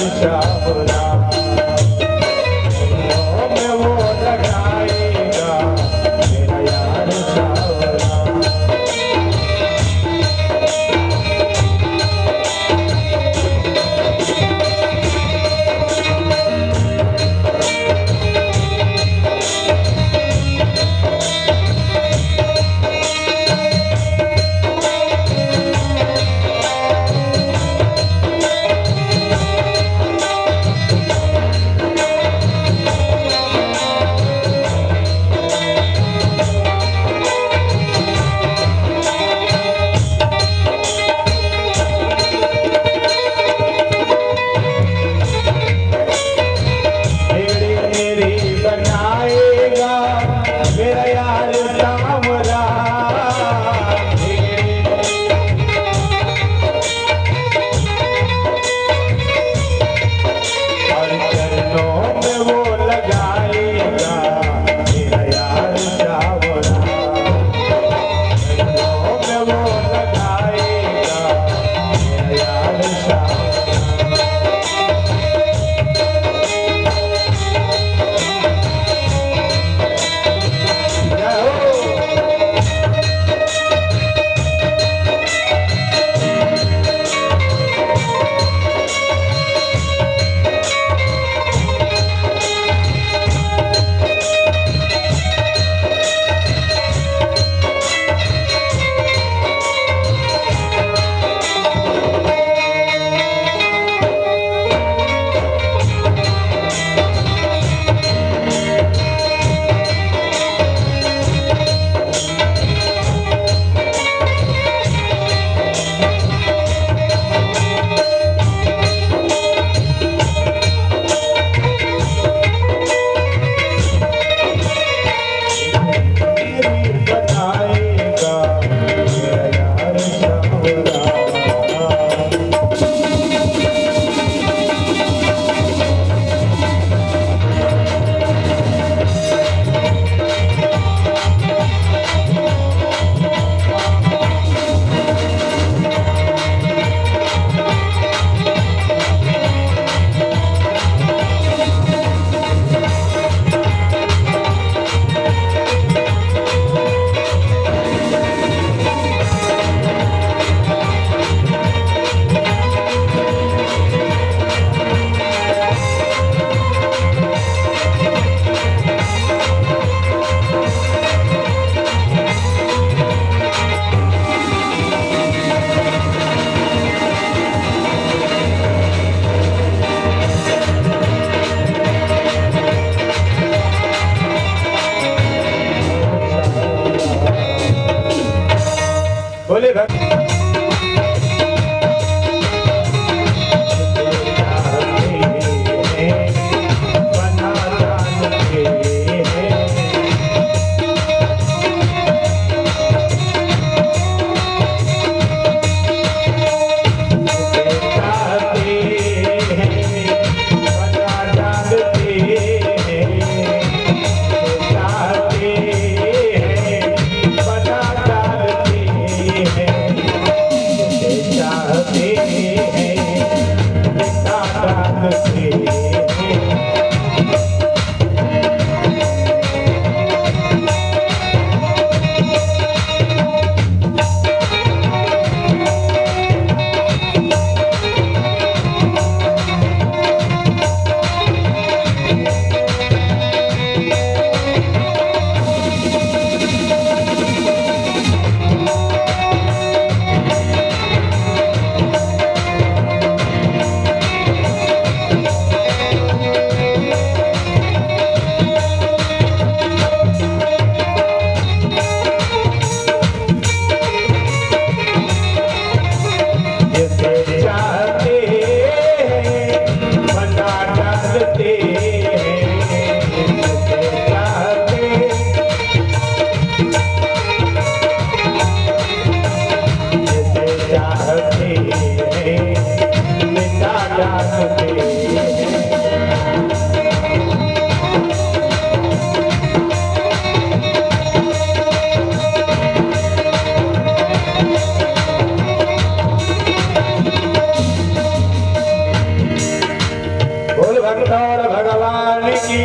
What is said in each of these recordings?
शावरा में वो लगाएगा मेरा यार शावरा। बोल भक्त और भगवान की।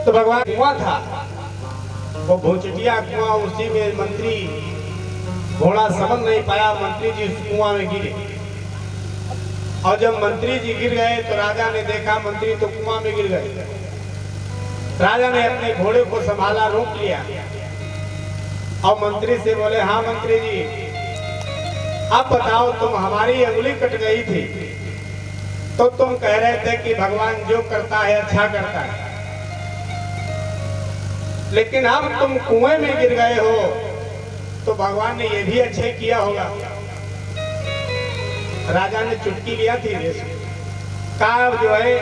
तो भगवान कुआं था, वो भोचटिया कुआं, उसी में मंत्री घोड़ा समझ नहीं पाया, मंत्री जी उस कुआं में गिरे। और जब मंत्री जी गिर गए तो राजा ने देखा मंत्री तो कुआं में गिर गए। राजा ने अपने घोड़े को संभाला, रोक लिया और मंत्री से बोले, हाँ मंत्री जी, अब बताओ, तुम हमारी अंगुली कट गई थी तो तुम कह रहे थे कि भगवान जो करता है अच्छा करता है, लेकिन अब तुम कुएं में गिर गए हो तो भगवान ने ये भी अच्छे किया होगा। राजा ने चुटकी लिया थी, कहा जो है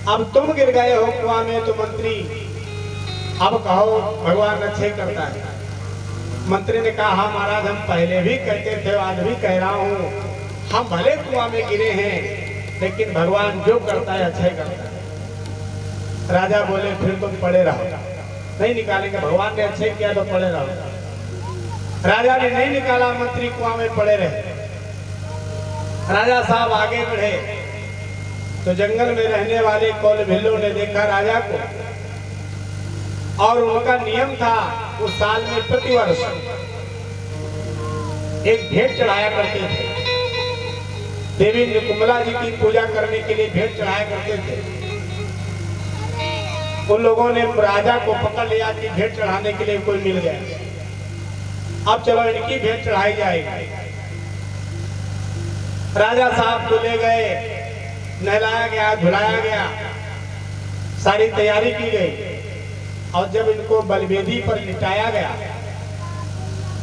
अब तुम गिर गए हो कुआं में तो मंत्री अब कहो भगवान अच्छे करता है। मंत्री ने कहा, हाँ महाराज, हम पहले भी कहते थे, आज भी कह रहा हूँ, हम भले कुआं में गिरे हैं लेकिन भगवान जो करता है अच्छे करता है। राजा बोले, फिर तुम पड़े रहो, नहीं निकालेंगे, भगवान ने अच्छे किया तो पड़े रहो। राजा ने नहीं निकाला, मंत्री कुआं में पड़े रहे। राजा साहब आगे बढ़े तो जंगल में रहने वाले कौल भिल्लों ने देखा राजा को, और उनका नियम था उस साल में प्रतिवर्ष एक भेंट चढ़ाया करते थे। देवी निकुंभला जी की पूजा करने के लिए भेंट चढ़ाया करते थे। उन लोगों ने राजा को पकड़ लिया कि भेंट चढ़ाने के लिए कोई मिल गया, अब चलो इनकी भेंट चढ़ाई जाएगी। राजा साहब को ले गए, नहलाया गया, धुलाया गया, सारी तैयारी की गई, और जब इनको बलवेदी पर लिटाया गया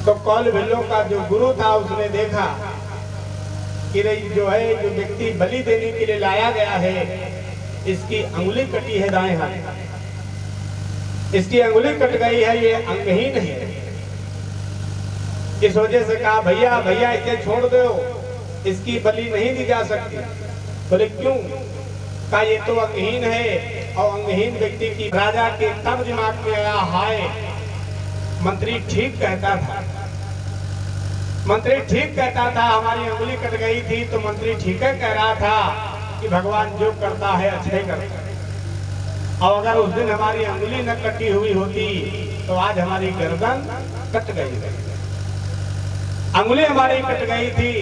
तो कौल भिल्लों का जो गुरु था उसने देखा कि जो है, जो व्यक्ति बलि देने के लिए लाया गया है, इसकी अंगुली कटी है दाएं हाथ, इसकी अंगुली कट गई है, ये अंगहीन है। इस वजह से कहा, भैया भैया इसे छोड़ दो, इसकी बलि नहीं दी जा सकती। बोले क्यों? कहा, ये तो अंगहीन है, और अंगहीन व्यक्ति की। राजा के तब दिमाग में आया, हाय मंत्री ठीक कहता था, मंत्री ठीक कहता था, हमारी अंगुली कट गई थी तो मंत्री ठीक है कह रहा था कि भगवान जो करता है अच्छे करता है। और अगर उस दिन हमारी अंगुली न कटी हुई होती तो आज हमारी गर्दन कट गई। अंगुली हमारी कट गई थी,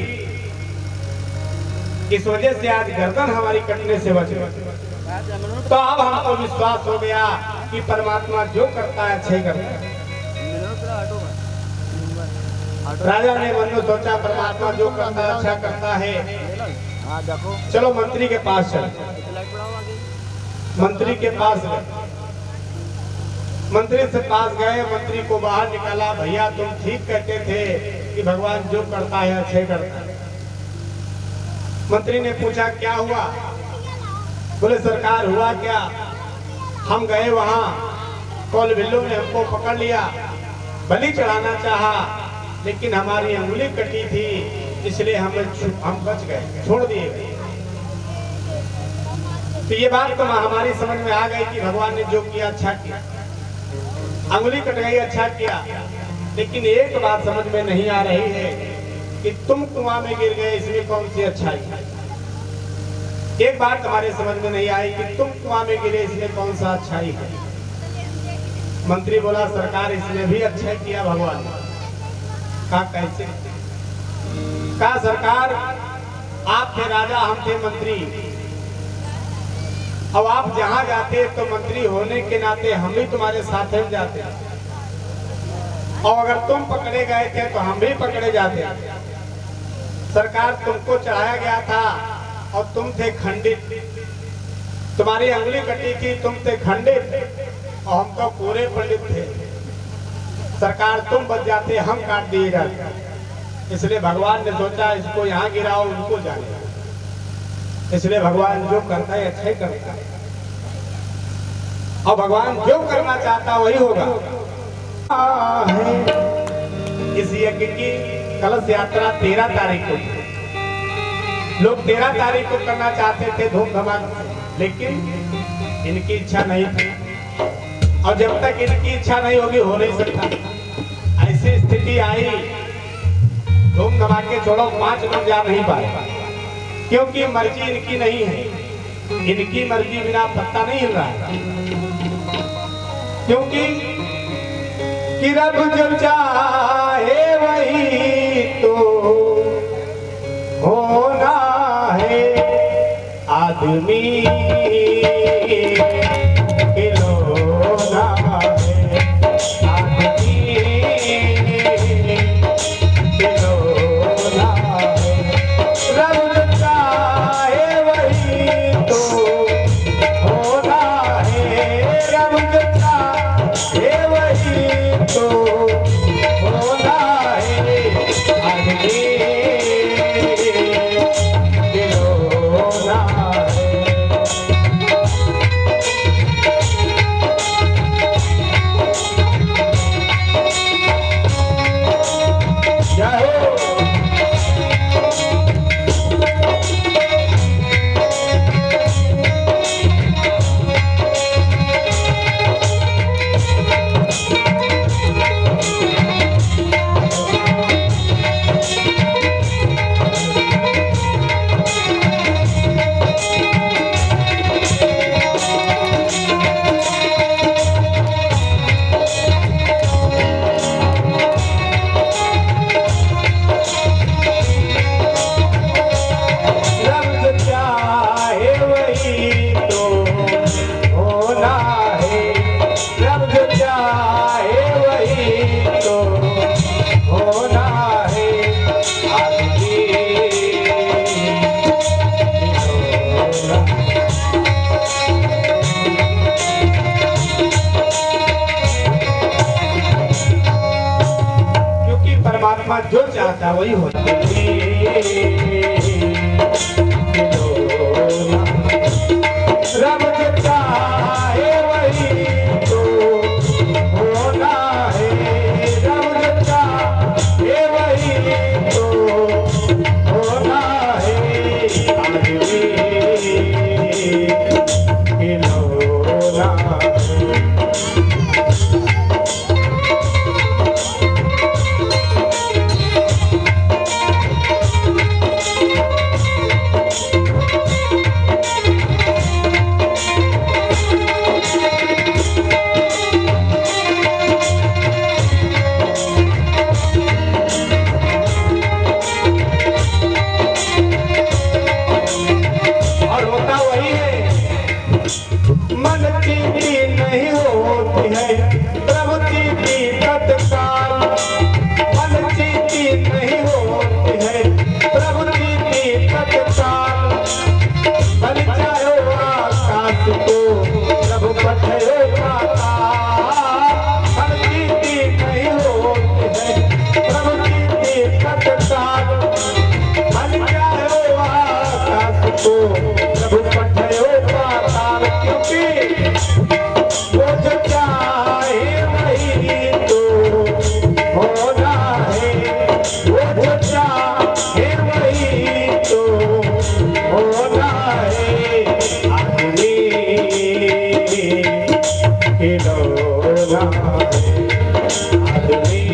इस वजह से आज गर्दन हमारी कटने से बच गई। तो अब हमको विश्वास हो गया कि परमात्मा जो करता है अच्छे करता है। राजा ने मन में सोचा, परमात्मा जो करता है अच्छा करता है, चलो मंत्री के पास चलो। मंत्री के पास गए, मंत्री से पास गए, मंत्री को बाहर निकाला, भैया तुम ठीक कहते थे कि भगवान जो करता है अच्छे करता है। मंत्री ने पूछा, क्या हुआ? बोले, सरकार हुआ क्या, हम गए वहां, कौल भिल्लों ने हमको पकड़ लिया, बलि चढ़ाना चाहा, लेकिन हमारी अंगुली कटी थी, इसलिए हम बच गए, छोड़ दिए गए। तो ये बात तो हमारी समझ में आ गई कि भगवान ने जो किया अच्छा किया, अंगुली कट गई अच्छा किया। लेकिन एक बात समझ में नहीं आ रही है कि तुम कुआं में गिर गए, इसमें कौन सी अच्छाई है। एक बात हमारे समझ में नहीं आई कि तुम कुआं में गिरे, इसमें कौन सा अच्छाई है। मंत्री बोला, सरकार इसने भी अच्छा किया भगवान। कहा, कैसे? कहा, सरकार आप थे राजा, हम थे मंत्री, अब आप जहां जाते तो मंत्री होने के नाते हम भी तुम्हारे साथ में जाते, और अगर तुम पकड़े गए थे तो हम भी पकड़े जाते। सरकार तुमको चढ़ाया गया था और तुम थे खंडित, तुम्हारी अंगुली कटी थी, तुम थे खंडित, और हम तो पूरे पंडित थे। सरकार तुम बच जाते, हम काट दिए जाते। इसलिए भगवान ने सोचा, इसको यहाँ गिराओ, उनको जाने। इसलिए भगवान जो करता है अच्छे करता है, और भगवान जो करना चाहता वही होगा। इस यज्ञ की कलश यात्रा 13 तारीख को, लोग 13 तारीख को करना चाहते थे धूम धमाक, लेकिन इनकी इच्छा नहीं थी, और जब तक इनकी इच्छा नहीं होगी हो नहीं सकता। ऐसी स्थिति आई, धूम धमाके छोड़ो, 5 लोग जा नहीं पाए। क्योंकि मर्जी इनकी नहीं है, इनकी मर्जी बिना पत्ता नहीं हिल रहा है। क्योंकि कि रब जो चाहे वही तो होना है, आदमी खिलौना है, आदमी खिलौना है। रब जो चाहे वही तो होना है, रब जो चाहे वही तो होना है, आदमी खिलौना है। जय हो। रब जो चाहे वही तो होना है, रब जो चाहे वही तो होना है, आदमी खिलौना। क्योंकि परमात्मा जो चाहता वही होता है। रब जो चाहे वही तो होना है, रब जो चाहे वही तो होना है, आदमी खिलौना है। और होता वही है, मन की भी नहीं होती है, प्रभु की भी तत्काल, मन की भी नहीं होती है, प्रभु की भी तत्काल। बल चाहे आकाश को, प्रभु पठे पाताल, मन की भी नहीं होती है, प्रभु की भी तत्काल। बल चाहे आकाश को, प्रभु पठे पाताल। क्योंकि वो जो चाहे वही तो होना है, वो जो चाहे वही तो होना है, आदमी खिलौना है, आदमी।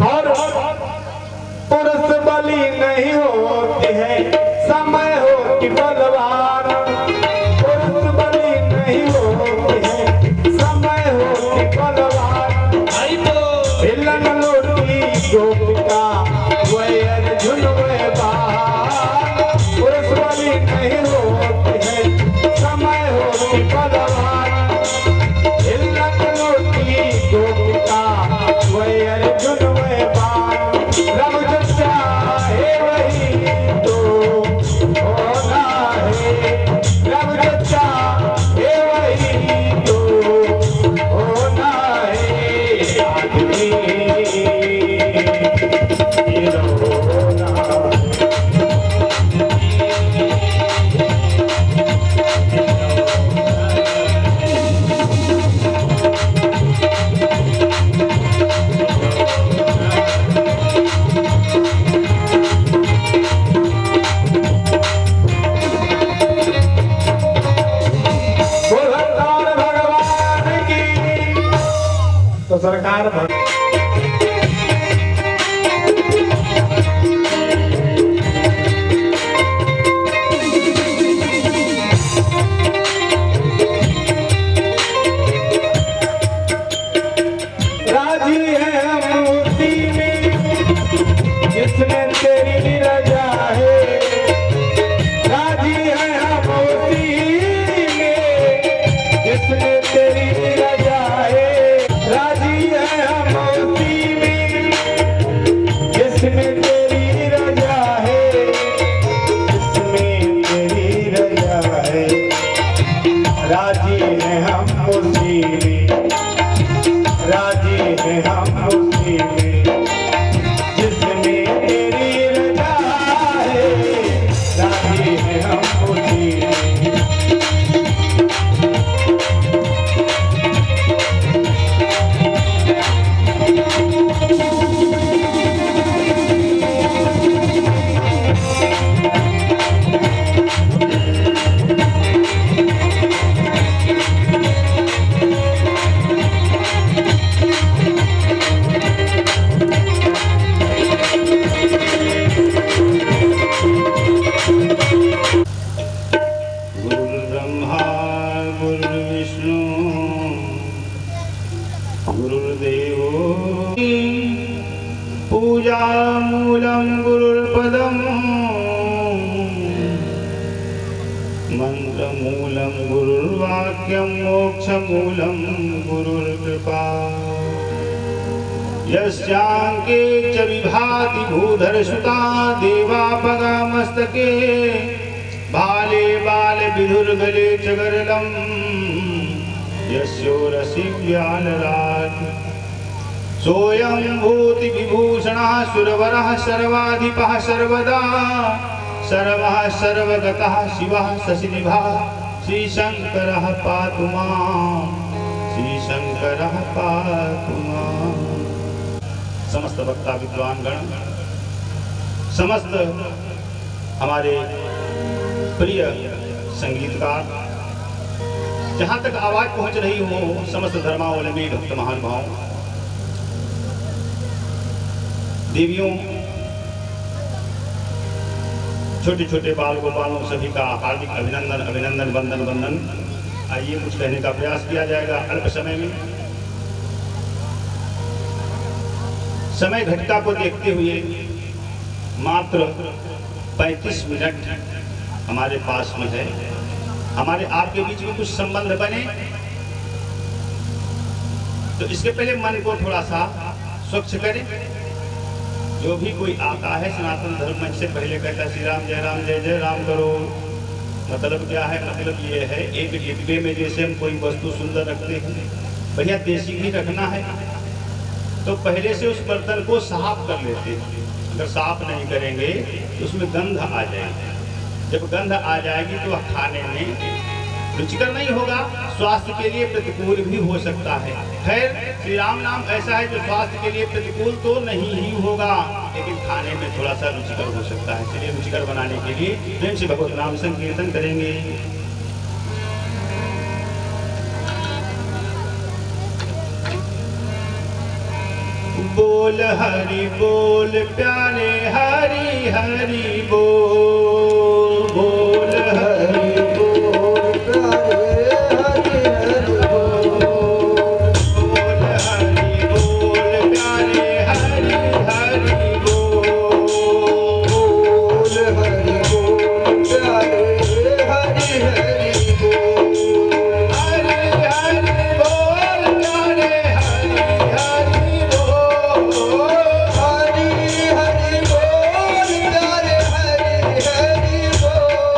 और पुरुष बलि नहीं होती है, समय हो कि बलवान, पुरुष बलि नहीं होती है, समय हो कि बलवान। हिलन लोटी गोपिका वही अर्जुन वह बाण, पुरुष बलि नहीं होती है, समय हो कि बलवान। हिलन लोटी गोपिका वही अर्जुन वह बाण। रब जो चाहे वही तो होना है, रब जो चाहे वही तो होना है, आदमी खिलौना सरकार राजी है हम उसी में जिसमें तेरी रजा है, राजी है हम उसी में जिसमें तेरी रजा है, राजी है हम उसी में जिसमें तेरी रजा है, जिसमें तेरी रजा है, राजी है हम उसी में, राजी है हम उसी में जिसमें तेरी रजा है, राजी है हम उसी में। गुरुर्ब्रह्मा गुरुर्विष्णु गुरुर्देवो पूजा मूलम गुरुर्पदम मंत्र मूलम गुरुर्वाक्यम मोक्ष मूलम गुरुर्कृपा यस्यांके च विभाति भूधरसुता देवापगा मस्तके बाले बाल विधुर्गले च गरलम यस्योरसि व्यानराट सोऽयं भूति विभूषणः सुरवरः सर्वाधिपः सर्वदा सर्वः सर्वगतः शिवः शशिनिभः श्रीशंकरः पातु मां, श्रीशंकरः पातु मां। समस्त वक्ता विद्वान गण, समस्त हमारे प्रिय संगीतकार, जहाँ तक आवाज पहुँच रही हो समस्त धर्मावलंबी भक्त महानुभाव, देवियों, छोटे छोटे बाल गोपालों, सभी का हार्दिक अभिनंदन अभिनंदन वंदन वंदन। आइए कुछ कहने का प्रयास किया जाएगा अल्प समय में। समय घटिका को देखते हुए मात्र 35 मिनट हमारे पास में है। हमारे आपके बीच में कुछ संबंध बने तो इसके पहले मन को थोड़ा सा स्वच्छ करें। जो भी कोई आता है सनातन धर्म में से पहले कहता है श्री राम जय जय राम करो। मतलब क्या है? मतलब ये है एक डिब्बे में जैसे हम कोई वस्तु सुंदर रखते हैं, बढ़िया देसी घी रखना है तो पहले से उस बर्तन को साफ कर लेते हैं। अगर साफ नहीं करेंगे तो उसमें गंध आ जाएगी। जब गंध आ जाएगी तो वह खाने में रुचिकर नहीं होगा, स्वास्थ्य के लिए प्रतिकूल भी हो सकता है। खैर, श्री राम नाम ऐसा है जो स्वास्थ्य के लिए प्रतिकूल तो नहीं ही होगा, लेकिन खाने में थोड़ा सा रुचिकर हो सकता है। चलिए रुचिकर बनाने के लिए प्रेम से भगवत नाम संकीर्तन करेंगे। बोल हरि बोल प्यारे हरि हरि बोल, बोल हरि बोल प्यारे हरि हरि बोल, बोल हरि बोल प्यारे हरि हरि बोल, बोल हरि बोल प्यारे हरि हरि बोल, हरि हरि बोल प्यारे हरि हरि बोल, हरि हरि बोल प्यारे हरि हरि बोल।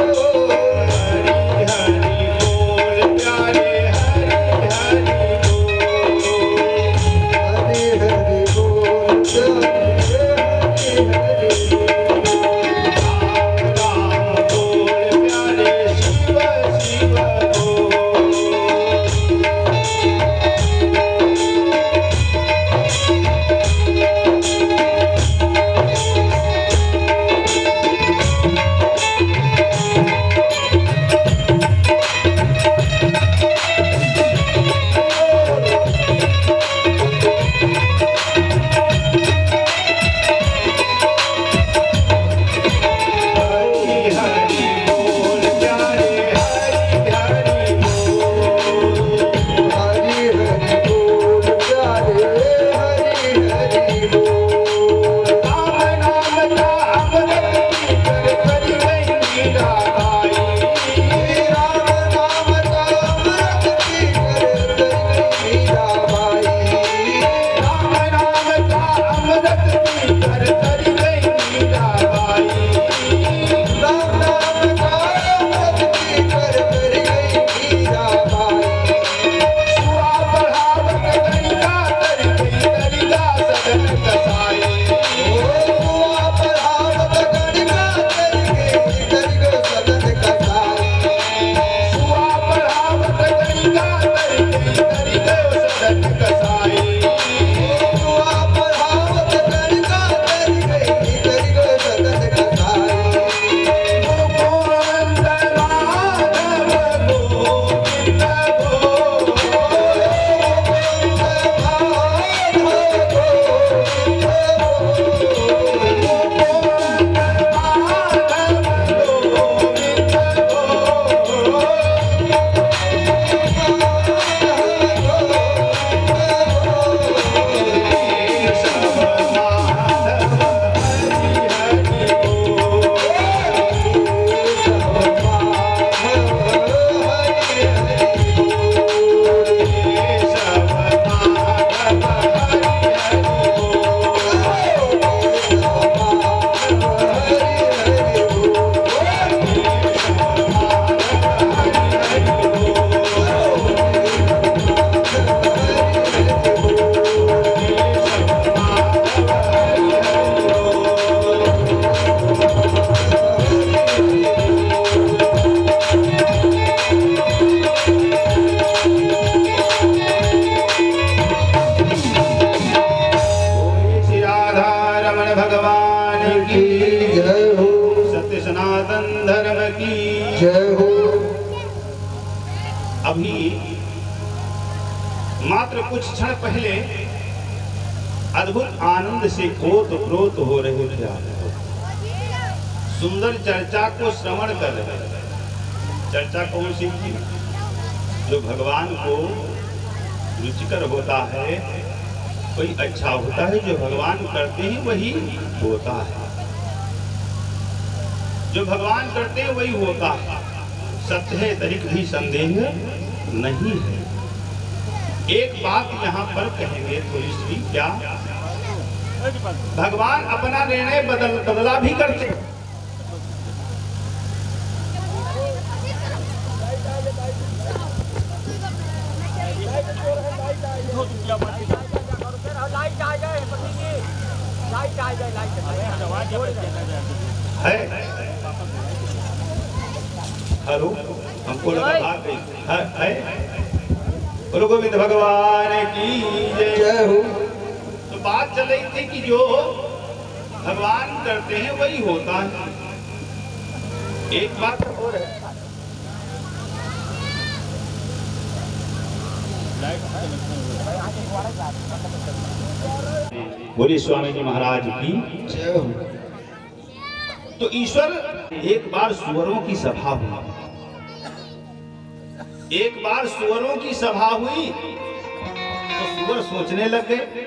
पहले अद्भुत आनंद से ओत प्रोत हो रहे थे। सुंदर चर्चा को श्रवण कर रहे थे। चर्चा कौन सी थी? जो भगवान को रुचिकर होता है वही अच्छा होता है, जो भगवान करते हैं वही होता है, जो भगवान करते हैं वही होता है। सत्य है, तनिक भी संदेह नहीं है। एक बात यहाँ पर कहेंगे थोड़ी सी, क्या भगवान अपना निर्णय बदला भी करते हैं। हेलो, हमको लगा है बोलो गोविंद भगवान की जय हो। तो बात चल रही थी कि जो भगवान करते हैं वही होता है। एक बात और है, बोलिए स्वामी जी महाराज की जय हो। तो ईश्वर एक बार सुअरों की सभा हुई, एक बार सुअरों की सभा हुई तो सुअर सोचने लग गए,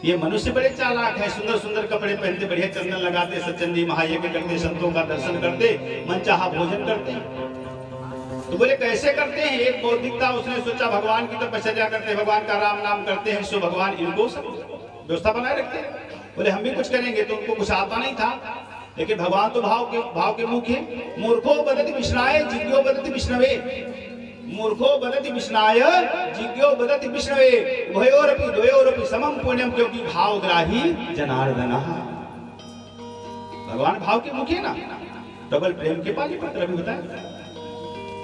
ये मनुष्य बड़े चालाक हैं, सुंदर सुंदर कपड़े पहनते, बढ़िया चंदन लगाते, सच्चंदी महायज्ञ करते, संतों का दर्शन करते, मनचाहा भोजन करते। तो बोले कैसे करते हैं? एक बौद्धिक था, उसने सोचा भगवान की तपस्या करते, भगवान का राम नाम करते हैं, सो भगवान इनको सब व्यवस्था बनाए रखते हैं। बोले हम भी कुछ करेंगे, तो उनको कुछ आता नहीं था, लेकिन भगवान तो भाव के मुख है। मूर्खो बदति विष्णाय जिज्ञो बदति विष्णवे, मूर्खो बदति विष्णाय जिज्ञो बदति विष्णवे, उभयोरपि द्वयोरपि समम पुण्यम, क्योंकि भावग्राही जनार्दन। भगवान भाव के मुख है ना, डबल प्रेम के पाली पत्र भी होता है।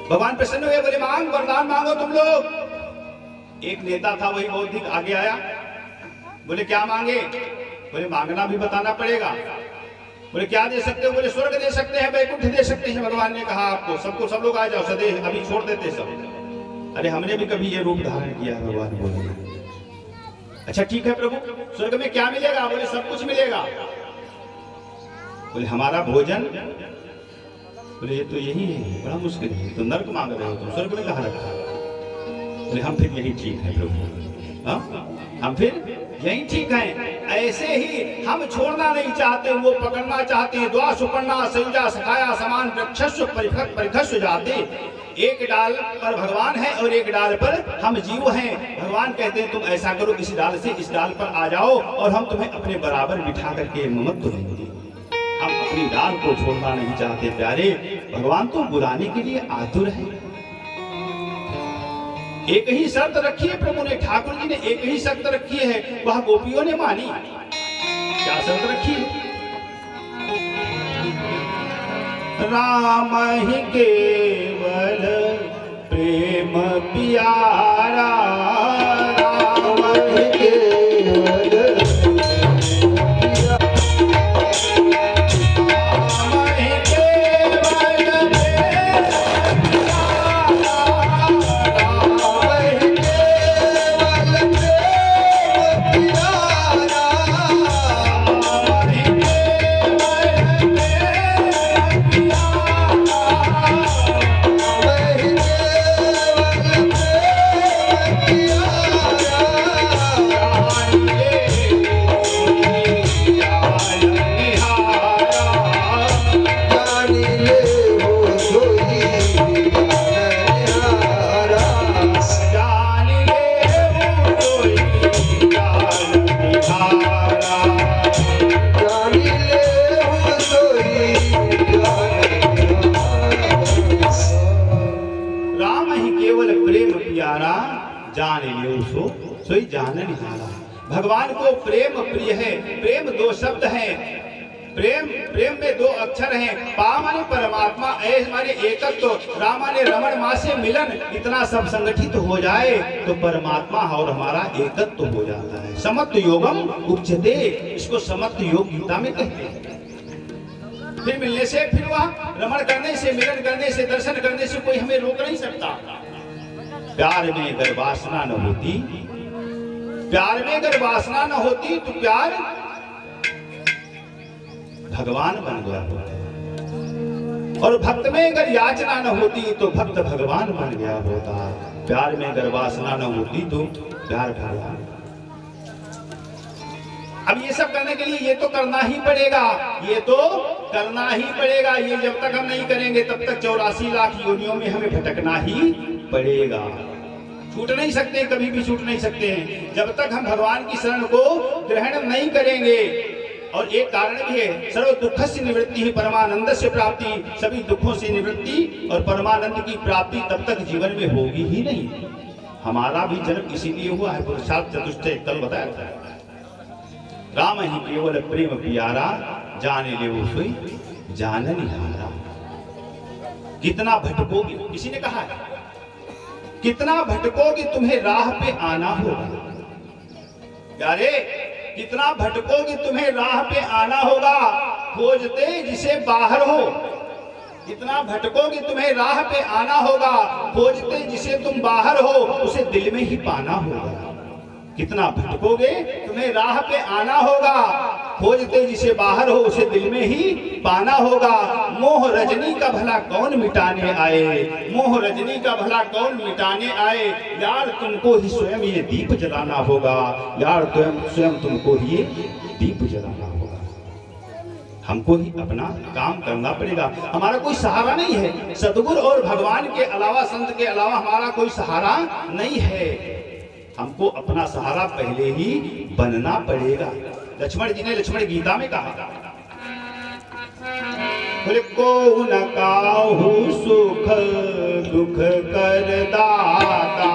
भगवान प्रसन्न हुए, बोले मांग वरदान मांगो तुम लोग। एक नेता था, वही बौद्धिक आगे आया, बोले क्या मांगे? बोले मांगना भी बताना पड़ेगा। बोले क्या दे सकते हो? बोले स्वर्ग दे सकते हैं, वैकुंठ दे सकते हैं। भगवान ने कहा आपको सबको, सब लोग आ जाओ, सदे अभी छोड़ देते सब। अरे हमने भी कभी ये रूप धारण किया। भगवान बोले अच्छा ठीक है प्रभु, स्वर्ग में क्या मिलेगा? बोले सब कुछ मिलेगा। बोले हमारा भोजन? बोले ये तो यही है, बड़ा मुश्किल है, तो नर्क मांग रहे हो तुम, स्वर्ग में कहाँ रखा? बोले हम फिर यही ठीक है प्रभु, हम फिर यही ठीक है। ऐसे ही हम छोड़ना नहीं चाहते, वो पकड़ना चाहते हैं। द्वा सुपर्णा संयुजा सखाया समान वृक्षस्व परिखस्व जाते। एक डाल पर भगवान है और एक डाल पर हम जीव हैं। भगवान कहते हैं तुम ऐसा करो, इस डाल से इस डाल पर आ जाओ और हम तुम्हें अपने बराबर बिठा करके ममत्व देंगे। हम अपनी डाल को छोड़ना नहीं चाहते प्यारे। भगवान तो बुलाने के लिए आतुर है। एक ही शर्त रखी है प्रभु ने, ठाकुर जी ने एक ही शर्त रखी है, वह गोपियों ने मानी। क्या शर्त रखी है? राम ही केवल प्रेम प्यारा, राम ही केवल भगवान को प्रेम प्रिय है। प्रेम दो शब्द हैं, प्रेम में दो अक्षर हैं। पा माने परमात्मा, ऐ माने एकत्व, राम माने रमण, मां से मिलन। इतना सब संगठित हो जाए तो परमात्मा और हमारा एकत्व हो जाता है। समत्व योगम उच्यते, इसको समत्व योग गीता में कहते हैं। फिर मिलने से, फिर वह रमण करने से, मिलन करने से, दर्शन करने से कोई हमें रोक नहीं सकता। प्यार में अगर वासना न होती प्यार में अगर वासना न होती तो प्यार भगवान बन गया होता, और भक्त में अगर याचना न होती तो भक्त भगवान बन गया होता। प्यार में अगर वासना न होती तो प्यार भगवान। अब ये सब करने के लिए ये तो करना ही पड़ेगा, ये तो करना ही पड़ेगा। ये जब तक हम नहीं करेंगे तब तक 84 लाख योनियों में हमें भटकना ही पड़ेगा। छूट नहीं सकते, कभी भी छूट नहीं सकते हैं जब तक हम भगवान की शरण को ग्रहण नहीं करेंगे। और एक कारण भी है, सर्व दुख से निवृत्ति ही परमानंद से प्राप्ति। सभी दुखों से निवृत्ति और परमानंद की प्राप्ति तब तक जीवन में होगी ही नहीं। हमारा भी जन्म इसीलिए हुआ है, पुरुषार्थ चतुष्टय कल बताया था। राम ही केवल प्रेम प्यारा, जाने ले वो सोई जानन हारा। कितना भटकोगे, किसी ने कहा है कितना भटकोगे तुम्हें राह पे आना होगा। यारे कितना भटकोगे तुम्हें राह पे आना होगा, खोजते जिसे बाहर हो। इतना भटकोगे तुम्हें राह पे आना होगा, खोजते जिसे तुम बाहर हो उसे दिल में ही पाना होगा। कितना भटकोगे तुम्हें राह पे आना होगा, खोजते जिसे बाहर हो उसे दिल में ही पाना होगा। मोह रजनी का भला कौन मिटाने आए, मोह रजनी का भला कौन मिटाने आए। यार तुमको ही स्वयं ये दीप जलाना होगा, यार स्वयं तुमको ही ये दीप जलाना होगा। हमको ही अपना काम करना पड़ेगा। हमारा कोई सहारा नहीं है, सतगुरु और भगवान के अलावा, संत के अलावा हमारा कोई सहारा नहीं है। हमको अपना सहारा पहले ही बनना पड़ेगा। लक्ष्मण जी ने लक्ष्मण गीता में कहा, को न काहू सुख दुख कर दाता,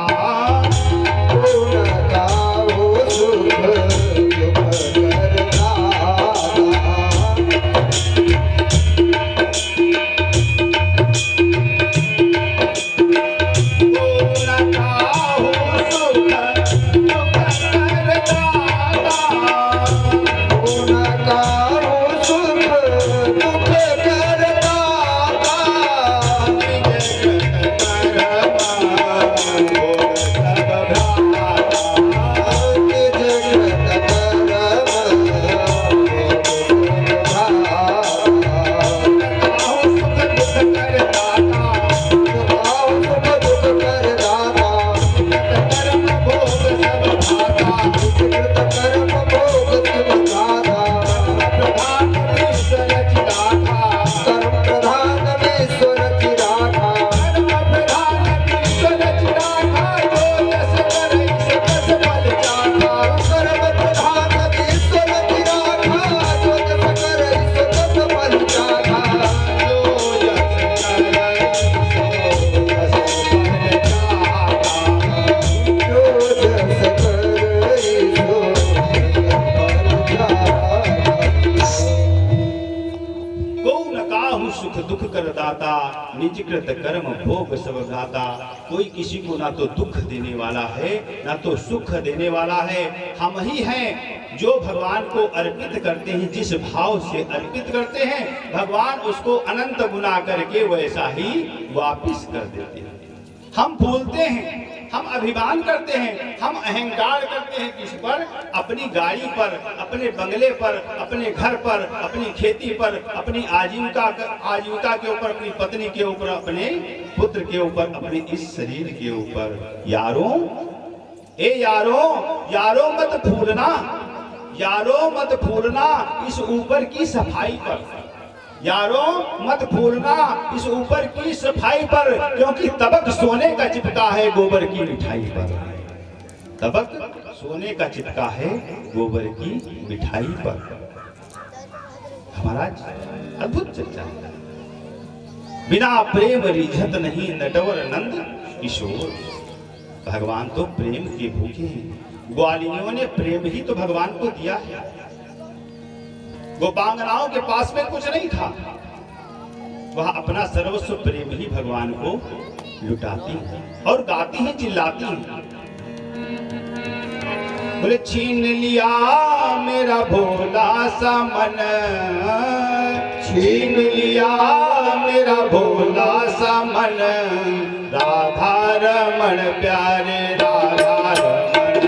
को न काहू सुख दुख कर दाता। निजकृत कर्म भोग सब दाता। कोई किसी को ना तो दुख देने वाला है ना तो सुख देने वाला है। हम ही हैं जो भगवान को अर्पित करते हैं। जिस भाव से अर्पित करते हैं भगवान उसको अनंत गुना करके वैसा ही वापिस कर देते हैं। हम भूलते हैं, हम अभिमान करते हैं, हम अहंकार करते हैं किस पर? अपनी गाड़ी पर, अपने बंगले पर, अपने घर पर, अपनी खेती पर, अपनी आजीविका के ऊपर, अपनी पत्नी के ऊपर, अपने पुत्र के ऊपर, अपने इस शरीर के ऊपर। यारों, ए यारों, यारों मत भूलना, यारों मत भूलना इस ऊपर की सफाई पर। यारों मत भूलना इस ऊपर की सफाई पर, क्योंकि तबक सोने का चिपका है गोबर की मिठाई पर। तबक सोने का चिपका है गोबर की मिठाई पर। हमारा अद्भुत चर्चा है। बिना प्रेम रिझत नहीं नटवर नंद किशोर। भगवान तो प्रेम के भूखे हैं। ग्वालियों ने प्रेम ही तो भगवान को दिया है। गोपांगनाओं के पास में कुछ नहीं था, वह अपना सर्वस्व प्रेम ही भगवान को लुटाती और गाती हैं, चिल्लाती हैं। बोले छीन लिया मेरा भोला सा मन, छीन लिया मेरा भोला सा मन, राधा रमण प्यारे राधा रमण,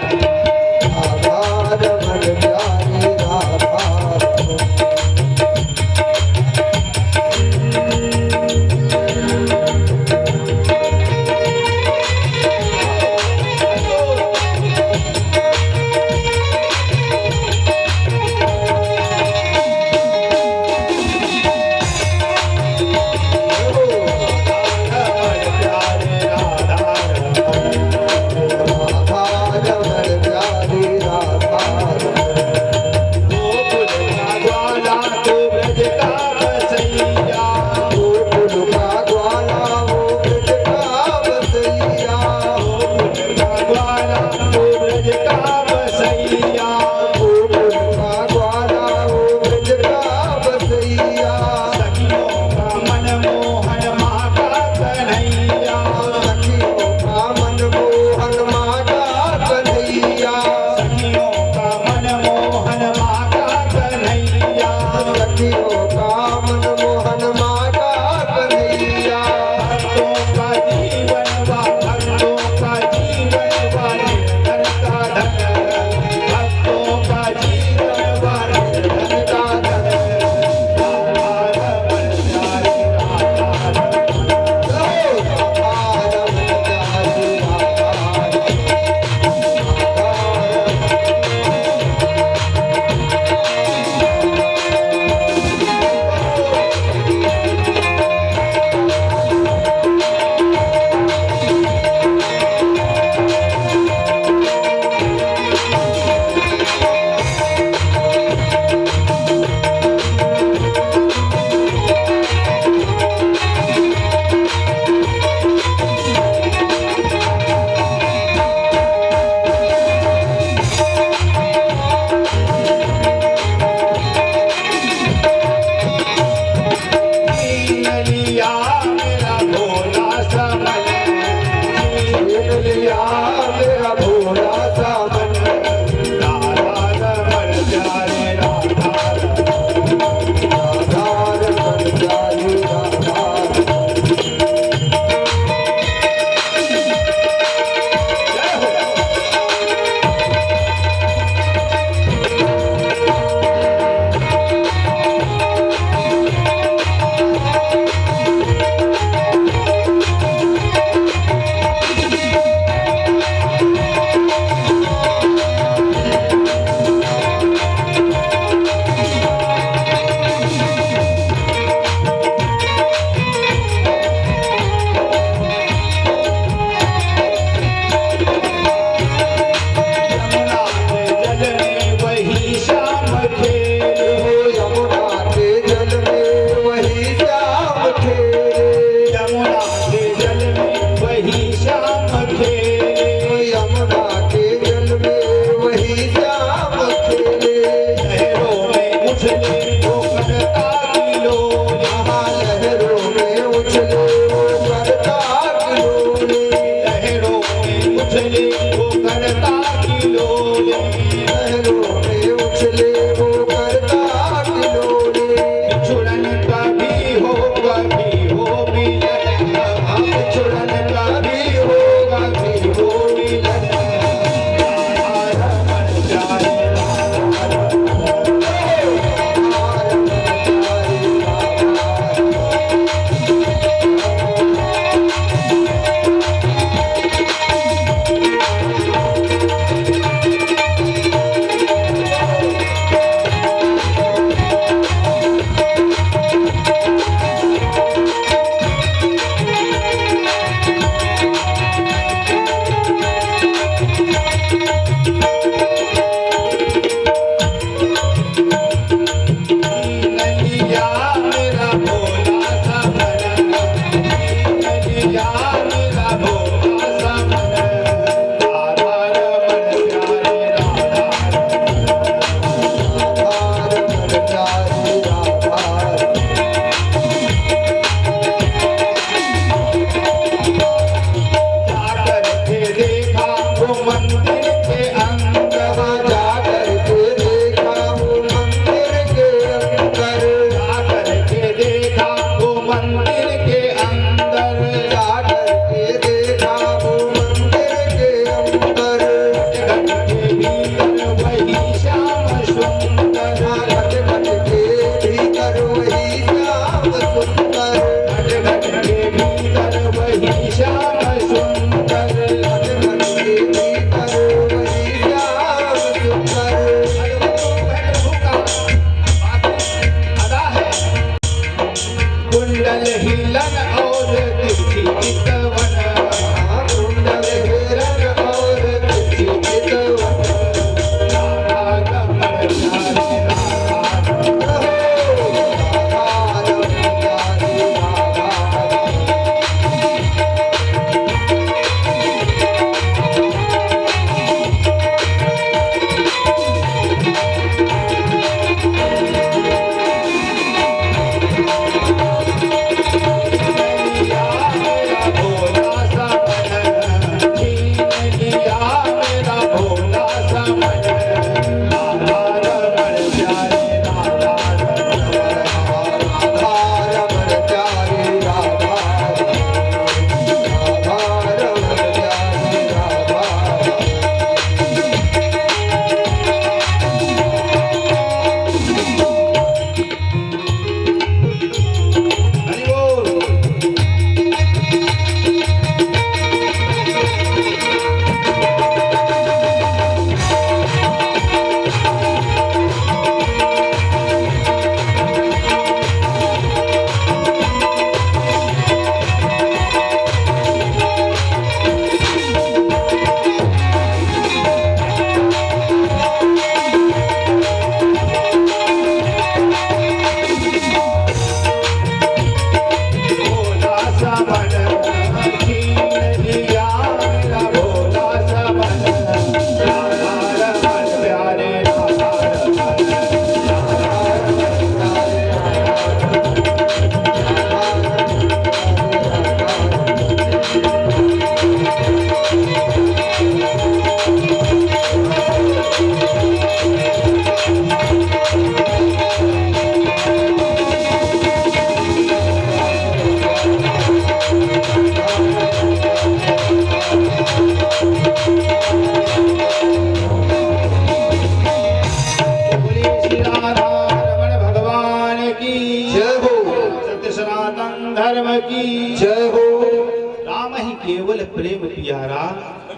Oh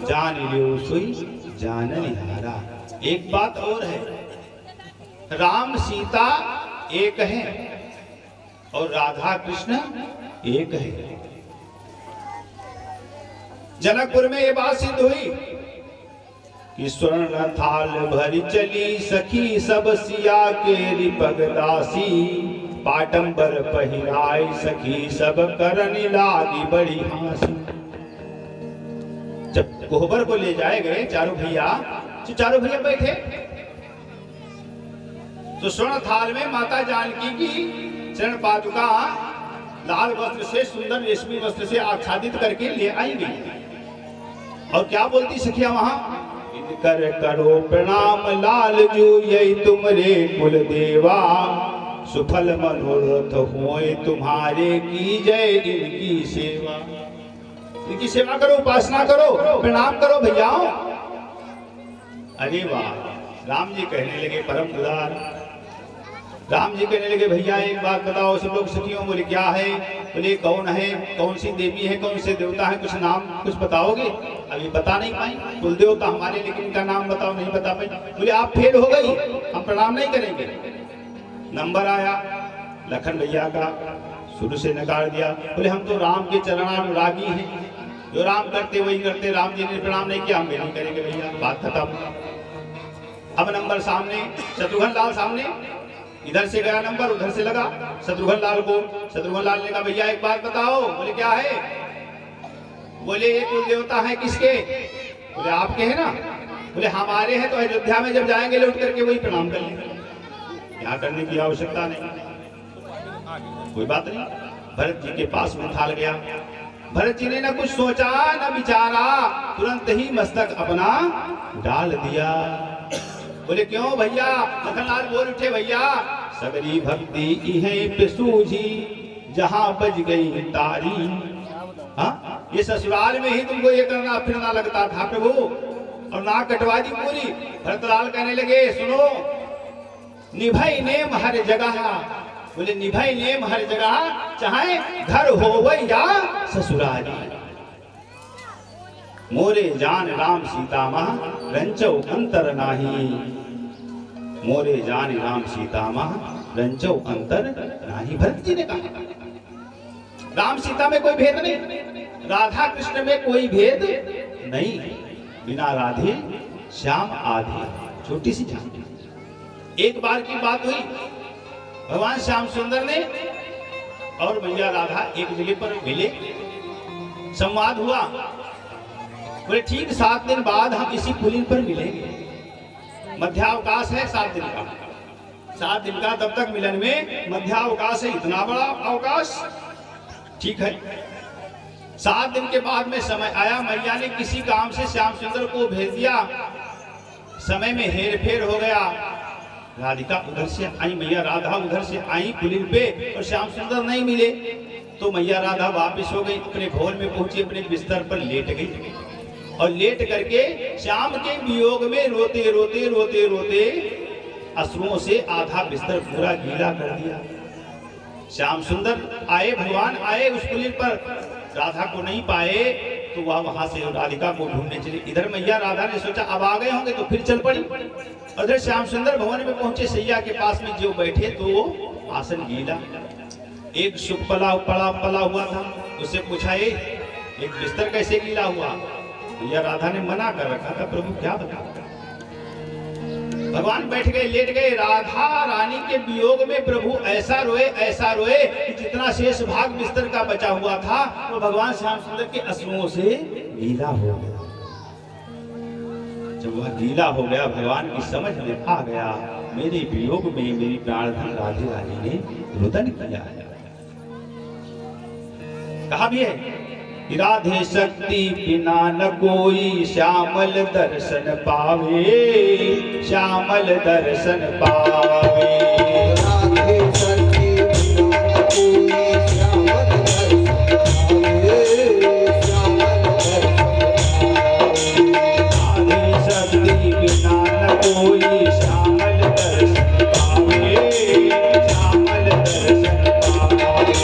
जान लियो सोई जाननिहारा। एक बात और है, राम सीता एक है और राधा कृष्ण एक है। जनकपुर में ये बात सिद्ध हुई कि स्वर्ण थाल भरी चली सखी सब सिया के रिपगदासी, पाटंबर पहिराई सखी सब करनी लागी बड़ी हासी। जब कोहबर को ले जाए गए चारों भैया, तो चारों भैया बैठे, तो स्वर्ण थाल में माता जानकी की चरण पादुका लाल वस्त्र से, सुंदर रेशमी वस्त्र से आच्छादित करके ले आई गई। और क्या बोलती सखिया वहां, कर करो प्रणाम लाल जू यही तुमरे कुल देवा, सुफल मनोरथ होए तुम्हारे की जय इनकी सेवा। इनकी सेवा करो, उपासना करो, प्रणाम करो भैया। अरे वाह, राम जी कहने लगे परम उदार, राम जी कहने लगे भैया एक बात बताओ। सब लोग सखियों बोले क्या है, बोले कौन है, कौन सी देवी है, कौन से देवता है, कुछ नाम कुछ बताओगे। अभी बता नहीं पाई, कुल देवता हमारे, लेकिन इनका नाम बताओ, नहीं बता पाई। बोले आप फेल हो गई, हम प्रणाम नहीं करेंगे। नंबर आया लखन भैया का, शुरू से नकार दिया। बोले हम तो राम के चरणानुरागी हैं, जो राम करते वही करते, राम जी ने प्रणाम नहीं किया, हम भी नहीं करेंगे भैया, बात खत्म। अब नंबर सामने, शत्रुघ्न लाल सामने, इधर से गया नंबर, उधर से लगा शत्रुघ्न लाल को। शत्रुघ्न लाल ने कहा भैया एक बात बताओ। बोले क्या है, बोले ये कुल देवता है किसके, बोले आपके है ना, बोले हमारे हैं, तो अयोध्या में जब जाएंगे लौट करके वही प्रणाम कर लेंगे, यहाँ करने की आवश्यकता नहीं। कोई बात नहीं, भरत जी के पास में थाल गया। भरत जी ने न कुछ सोचा न विचारा, तुरंत ही मस्तक अपना डाल दिया। बोले क्यों भैया, लखनलाल बोल उठे भैया, सबरी भक्ति इहे पे सूझी जहां बज गई तारी। हाँ, ये ससुराल में ही तुमको ये करना फिरना लगता था प्रभु, और ना कटवा दी पूरी। भरतलाल कहने लगे सुनो, निभाई नेम हर जगह, बोले निभाई नेम हर जगह, चाहे घर हो या ससुराली। मोरे जान राम सीता माँ रंचौ अंतर नाही, मोरे जान राम सीता माँ रंचौ अंतर नाही। भरत जी ने कहा राम सीता में कोई भेद नहीं, राधा कृष्ण में कोई भेद नहीं, बिना राधे श्याम आधे। छोटी सी झांकी, एक बार की बात हुई, भगवान श्याम सुंदर ने और मैया राधा एक जगह पर मिले, संवाद हुआ। बोले ठीक 7 दिन बाद हम इसी पुलिन पर मिलेंगे, मध्यावकाश है 7 दिन का, 7 दिन का, तब तक मिलन में मध्यावकाश है, इतना बड़ा अवकाश, ठीक है। 7 दिन के बाद में समय आया, मैया ने किसी काम से श्याम सुंदर को भेज दिया, समय में हेर फेर हो गया। राधिका उधर से आई, मैया राधा उधर से आई पुलिन पे, और श्याम सुंदर नहीं मिले, तो मैया राधा वापिस हो गई, अपने भवन में पहुंची, अपने बिस्तर पर लेट गई, और लेट करके श्याम के वियोग में रोते रोते रोते रोते अश्रुओं से आधा बिस्तर पूरा गीला कर दिया। श्याम सुंदर आए, भगवान आए उस पुलिन पर, राधा को नहीं पाए, तो वह वहां से राधिका को ढूंढने चले। इधर मैया राधा ने सोचा अब आ गए होंगे, तो फिर चल पड़ी। उधर श्याम सुंदर भवन में पहुंचे, सैया के पास में जो बैठे तो वो आसन गीला, एक सुख पला हुआ था। उससे पूछा एक बिस्तर कैसे गीला हुआ। मैया राधा ने मना कर रखा था, प्रभु क्या बता। भगवान बैठ गए, लेट गए। राधा रानी के वियोग में प्रभु ऐसा रोए कि जितना शेष भाग बिस्तर का बचा हुआ था वो भगवान श्याम सुंदर के अश्रुओं से गीला हो गया। जब वह गीला हो गया, भगवान की समझ में आ गया, मेरे वियोग में मेरी प्राणधन राधे रानी ने रुदन किया है। कहा भी है, राधे शक्ति बिना न कोई श्यामल दर्शन पावे, श्यामल दर्शन पावे। राधे शक्ति बिना न कोई श्यामल दर्शन पावे, श्यामल दर्शन पावे। राधे शक्ति बिना न कोई श्यामल दर्शन पावे, श्यामल दर्शन पावे।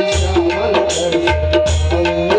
श्यामल दर्शन पावे।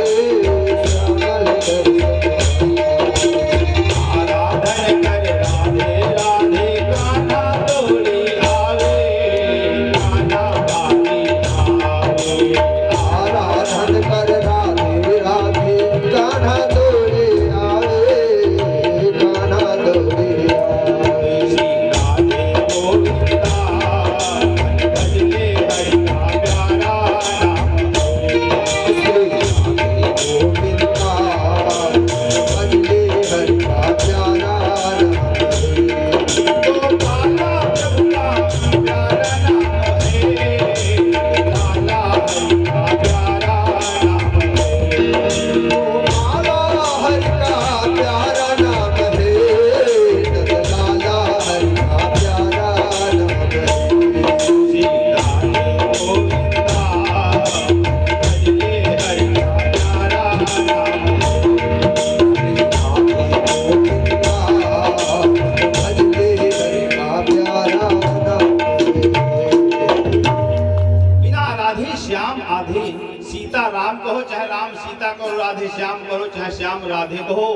श्याम राधे कहो,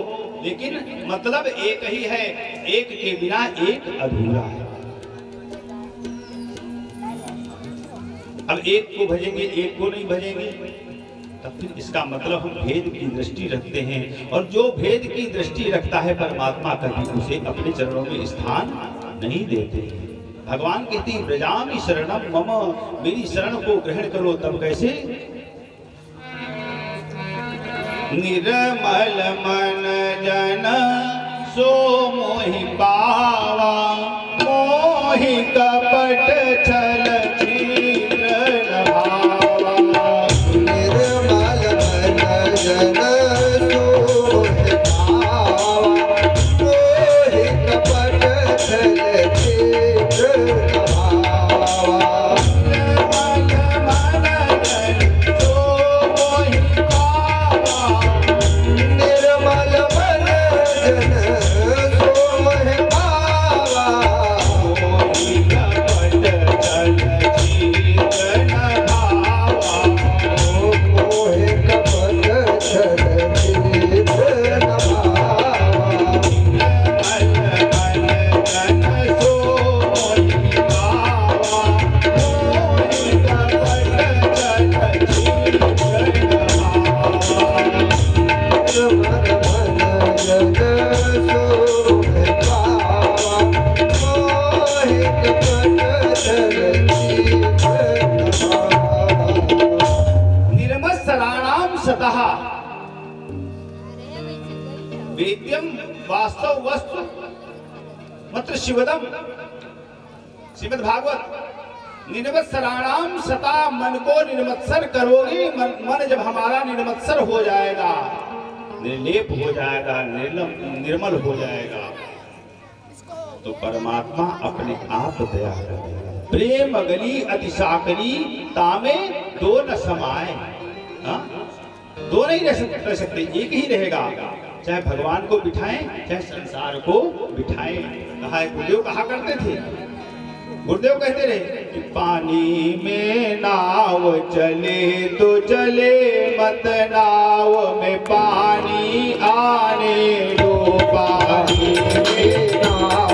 लेकिन मतलब एक ही है, एक के बिना एक अधूरा है। अब एक को भजेंगे, एक को नहीं भजेंगे, तब फिर इसका मतलब हम भेद की दृष्टि रखते हैं, और जो भेद की दृष्टि रखता है परमात्मा कभी उसे अपने चरणों में स्थान नहीं देते। भगवान कहती ब्रजामि शरणम मम, मेरी शरण को ग्रहण करो। तब कैसे? निर्मल मन जन सो मोहि पावा, मोहि कपट छल चित्र भावा। निर्मल मन जन सो पावा, मोहि कपट छल चित्र भावा। निर्मल मन जन सो मोहि पावा, मोहि कपट छल चित्र भावा। मोहि कपट छल चित्र भावा। निर्मत्सराणाम सतः वेद्यम वास्तव वस्तु मत्र शिवदम। श्रीमद् भागवत। निर्मत्सराणाम सता, मन को निर्मत्सर करोगी। मन जब हमारा निर्मत्सर हो जाएगा, निर्लेप हो जाएगा, निर्मल हो जाएगा, तो परमात्मा अपने आप दया करेगा। प्रेम गली अतिशाकरी, तामे दो न समाए। हाँ? दो नहीं रह सकते, एक ही रहेगा। चाहे भगवान को बिठाएं, चाहे संसार को बिठाएं। कहा है, गुरुदेव कहा करते थे, गुरुदेव कहते रहे कि पानी में नाव चले तो चले, मत नाव में पानी आने दो। पानी में नाव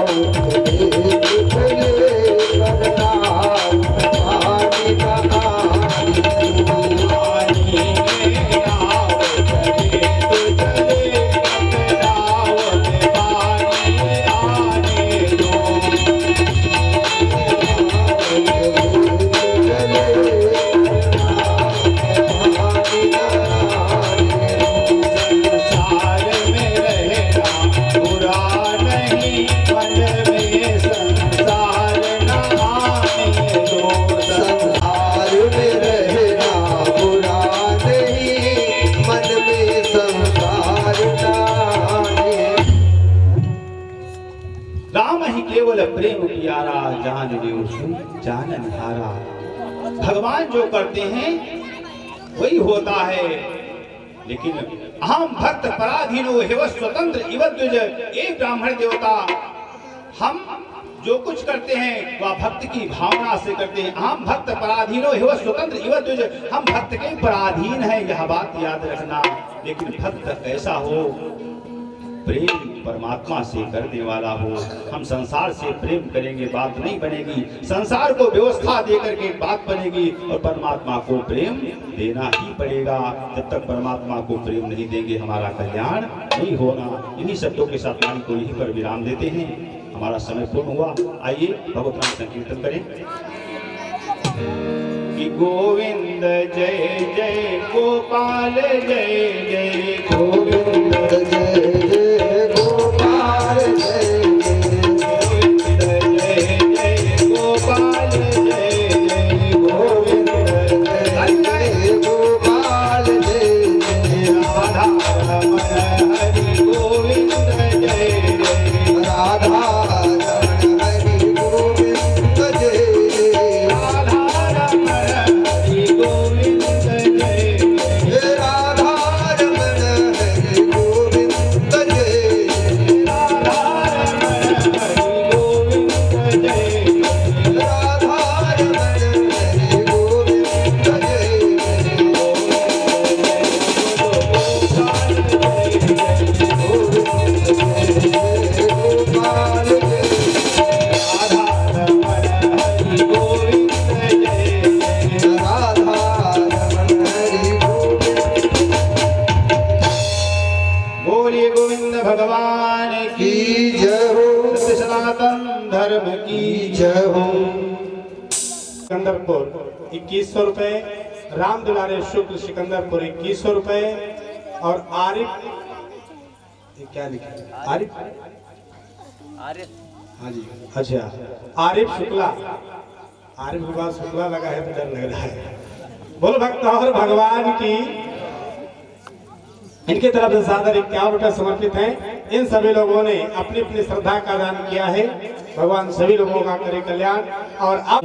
प्रेम प्यारा, जान जानन हारा। भगवान जो करते हैं वही होता है, लेकिन अहम भक्त पराधीनो हेव स्वतंत्र इव द्विज। एक ब्राह्मण देवता, हम जो कुछ करते हैं वह भक्त की भावना से करते हैं। अहम भक्त पराधीनो हेव स्वतंत्र इव द्विज, हम भक्त के पराधीन हैं, यह बात याद रखना। लेकिन भक्त ऐसा हो, प्रेम परमात्मा से करने वाला हो। हम संसार से प्रेम करेंगे बात नहीं बनेगी, संसार को व्यवस्था देकर के बात बनेगी, और परमात्मा को प्रेम देना ही पड़ेगा। जब तक परमात्मा को प्रेम नहीं देंगे हमारा कल्याण नहीं होगा। इन्हीं शब्दों के साथ वाणी को यहीं पर विराम देते हैं। हमारा समय पूर्ण हुआ। आइए भगवत नाम संकीर्तन करें कि गोविंद जय जय गोपाल जय जय गोविंद जय जय गोपाल जय गोविंद जय जय गोपाल जय जय गोविंद जय जय गोपाल जय जय राधा रमण हरि गोविंद जय जय राधा रमण हरि गोविंद जय जय राधा रमण हरि गोविंद जय जय राधा रमण हरि गोविंद जय सनातन धर्म की जय हो। सिकंदरपुर 2100 रुपए, राम दुलारे शुक्ल सिकंदरपुर 2100 रुपए, और आरिफ, ये क्या लिखा है? आरिफ, हाँ जी, अच्छा, आरिफ शुक्ला, आरिफ के बाद शुक्ला लगा है तो डर लग रहा है। बोलो भक्त और भगवान की। इनके तरफ से सादर 51 रुपए समर्पित हैं। इन सभी लोगों ने अपनी अपनी श्रद्धा का दान किया है। भगवान सभी लोगों का करे कल्याण। और अब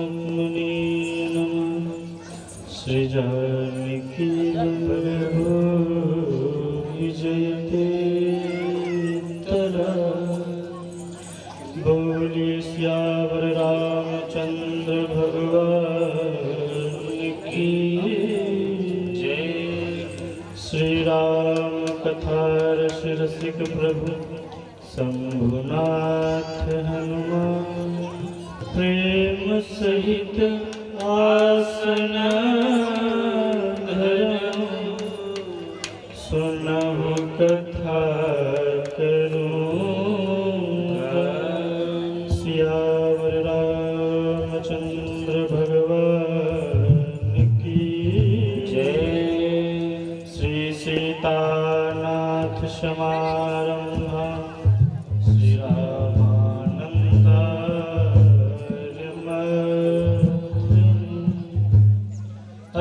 श्री जानकी विजयते तरा, बोलिए सियावर रामचंद्र भगवान की जय। श्री राम कथा रसिक प्रभु शंभुनाथ हनुमान, प्रेम सहित आसन धरम, सुनहु कथा करूं सियावर रामचंद्र भगवान की जय। श्री सीतानाथ समारंभा, श्री रामानंद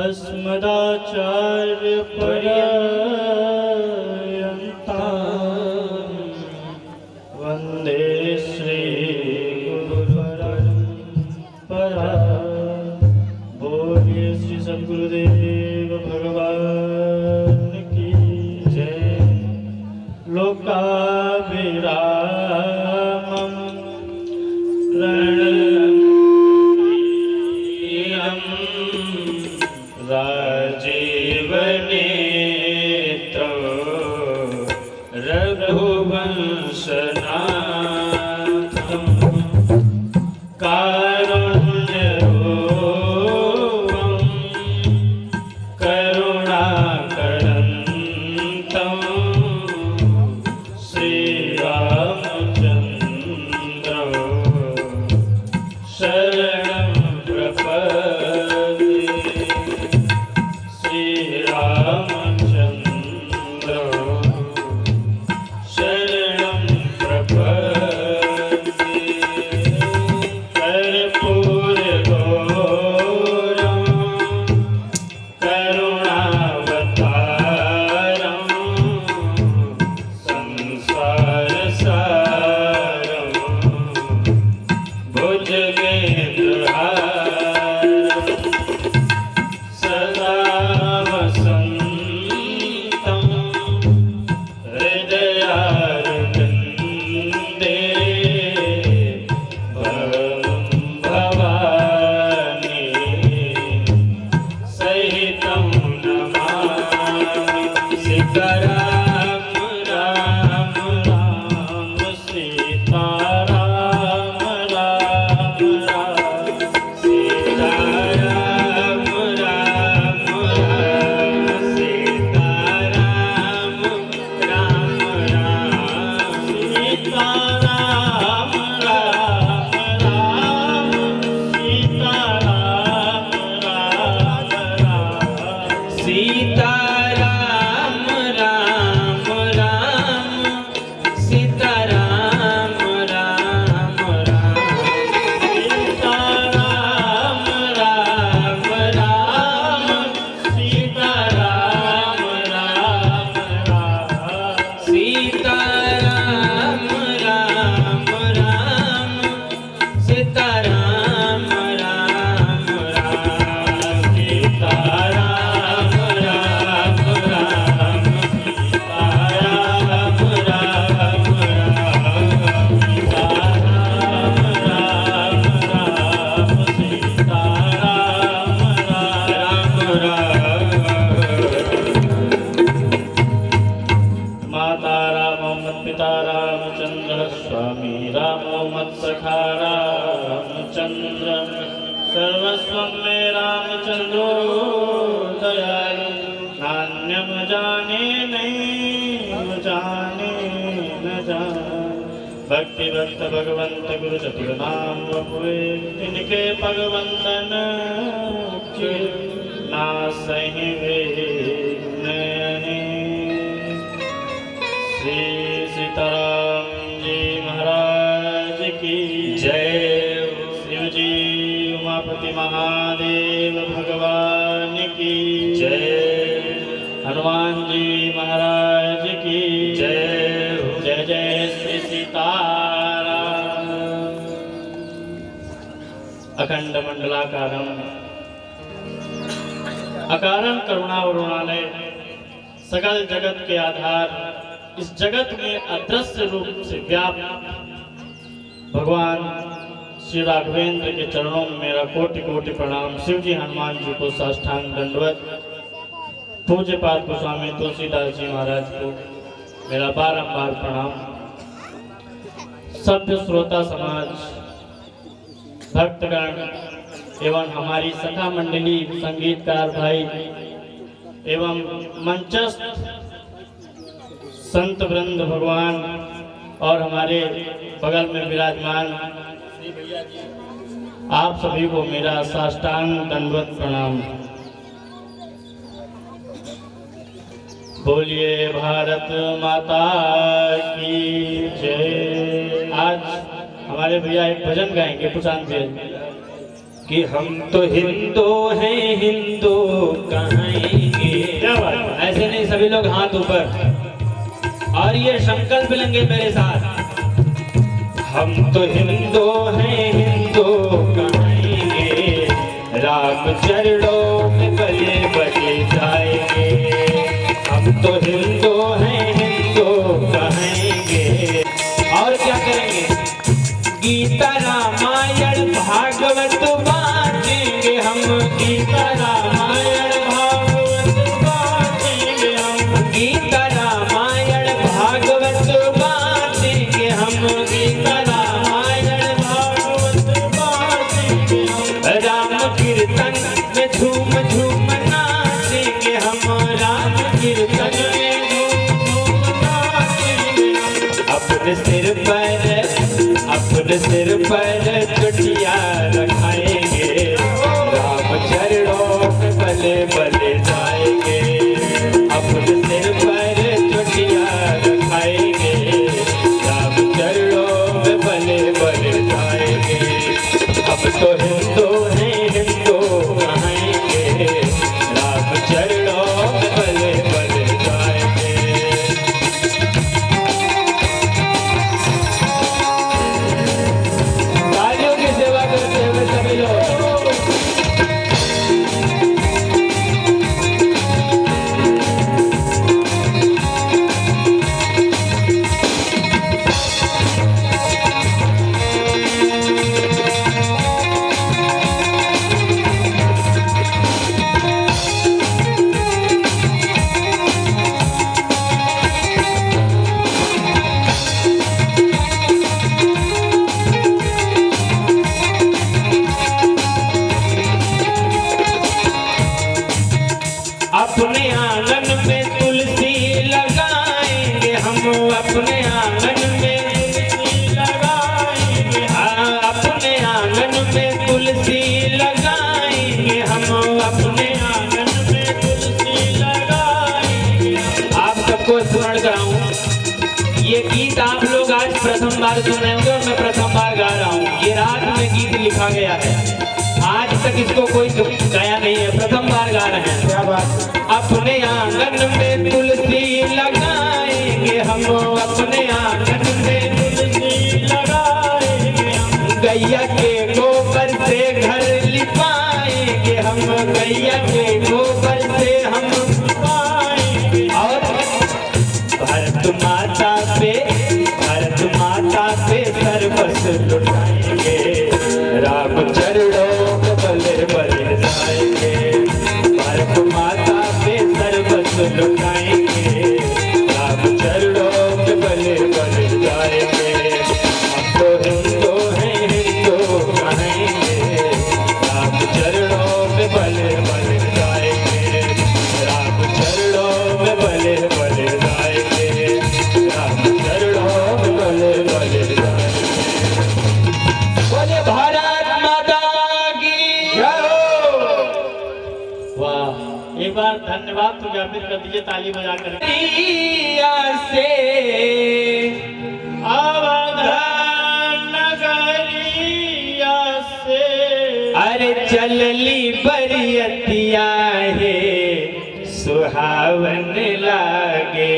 अस्मदाचार्य पर्यन्ता, वंदे श्री गुरु परंपरा। बोलिए श्री सद्गुरुदेव भगवान की जय। लोकाभिरामं रणप्रियं राजीव नेत्रं रघुवंशनाथं, कारुण्यरूपं करुणाकरन्तं, श्रीरामचन्द्रं शरणं प्रपद्ये। श्रीरामचन्द्र शरणं प्रपद्ये। कर्पूरगौरं करुणावतारं, संसारसारं भुजगेन्द्रहारं, सदा वसन्तं हृदयारविन्दे, भवं भवानी सहितं नमामि। सीताराम राम राम, सीताराम राम राम, सीताराम राम राम, सीताराम राम राम, सीताराम राम राम, सीताराम राम राम, सीताराम राम राम, सीताराम राम राम, सीताराम राम राम, सीताराम राम राम, सीताराम राम राम, सीताराम राम राम, सीताराम राम राम, सीताराम राम राम, सीताराम राम राम, सीताराम राम राम। माता रामो मत् पिता रामचंद्र, स्वामी रामो मत् सखा रामचंद्र, सर्वस्वं मे रामचंद्रो दयालु, नान्यं जाने नैव जाने न जाने। भक्त भक्ति भक्त भगवंत गुरु चतुर नाम हुए तिनके भगवंदन के नासहि विघ्न। श्री सीताराम जी महाराज की जय। शिव जी उमापति महादेव भगवान की जय। हनुमान जी महाराज की जय। जय जय श्री सीताराम। अखंड मंडलाकारं अकारं करुणावरुणालय सकल जगत के आधार इस जगत में अदृश्य रूप से व्याप्त भगवान श्री राघवेंद्र के चरणों में मेरा कोटि कोटि प्रणाम। शिव जी हनुमान जी को साष्टांग दंडवत। पूज्य पाद गोस्वामी तुलसीदास जी महाराज को मेरा बारंबार प्रणाम। सभ्य श्रोता समाज, भक्तगण एवं हमारी सखा मंडली, संगीतकार भाई एवं मंचस्थ संत वृंद भगवान और हमारे बगल में विराजमान आप सभी को मेरा साष्टांग दंडवत प्रणाम। बोलिए भारत माता की जय। आज हमारे भैया एक भजन गाएंगे प्रशांत भैया कि हम तो हिंदू हैं, हिंदू कहेंगे। क्या बात। ऐसे नहीं, सभी लोग हाथ ऊपर और ये संकल्प लेंगे मेरे साथ। हम तो हिंदू हैं, हिंदू कहेंगे, राम चरणों में गले बजे जाएंगे। हम तो हिंदू हैं, हिंदू कहेंगे। और क्या करेंगे? गीता रामायण भागवत बांटेंगे हम। गीता रामायण भागवत बांटेंगे हम। गीता रामायण भागवत बांटेंगे हम। गीता रामायण भागवत बांटेंगे हम। राम कीर्तन में झूम झूम नाचेंगे हम। राम कीर्तन में झूम झूम नाचेंगे हम। अपने सिर पर चुटिया रखाएंगे। राम चरणों में बले बले जाएंगे। अपने सिर पर चुटिया रखाएंगे। राम चरणों में बले बले जाएंगे। अब तो हिंदू हैं, हिंदू कहेंगे। राम चरणों में बले बले जाएंगे। सभी लोग अपने आंगन में तुलसी लगाएंगे हम। अपने आंगन में तुलसी लगाएंगे। हाँ, अपने आंगन में तुलसी लगाएंगे हम। अपने आंगन में तुलसी लगाएंगे। आप सबको स्मरण कराऊं, ये गीत आप लोग आज प्रथम बार सुने होंगे और मैं प्रथम बार गा रहा हूँ। ये रात में गीत लिखा गया है, आज तक इसको कोई गाया नहीं है, प्रथम बार गा रहे हैं। क्या बात। अपने आंगन में तुलसी लगाएंगे हम। अपने आंगन में तुलसी लगाएंगे हम। गैया के गोबर से घर लिपाएंगे हम। गैया के गोबर से हम लिपाएंगे। और भारत माता पे सर्वस्व लुटाएंगे। राम चरणों में बले बले जाएंगे। भारत माता पे सर्वस्व लुटाएंगे। राम चरणों में बले बले जाएंगे। हम तो हिंदू हैं, हिंदू कहेंगे। राम चरणों में बले बले जाएंगे। राम चरणों में बले बले जाएंगे। राम चरणों में बले बले जाएंगे। धन्यवाद तो ज्ञापित कर दीजिए ताली बजा कर। से अवध नगरिया से अरे चलली बरियतिया है सुहावन लागे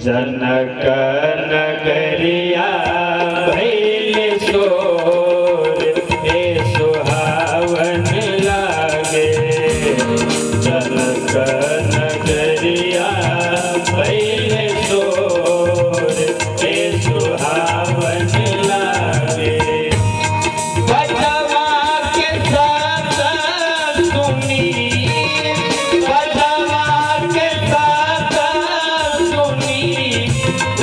जनक नगरिया भैल सोर हे सुहावन लागे जनक नगरिया भैल सोर हे सुहावन लागे बजवा के साथ सुनी बजवा के साथ सुनी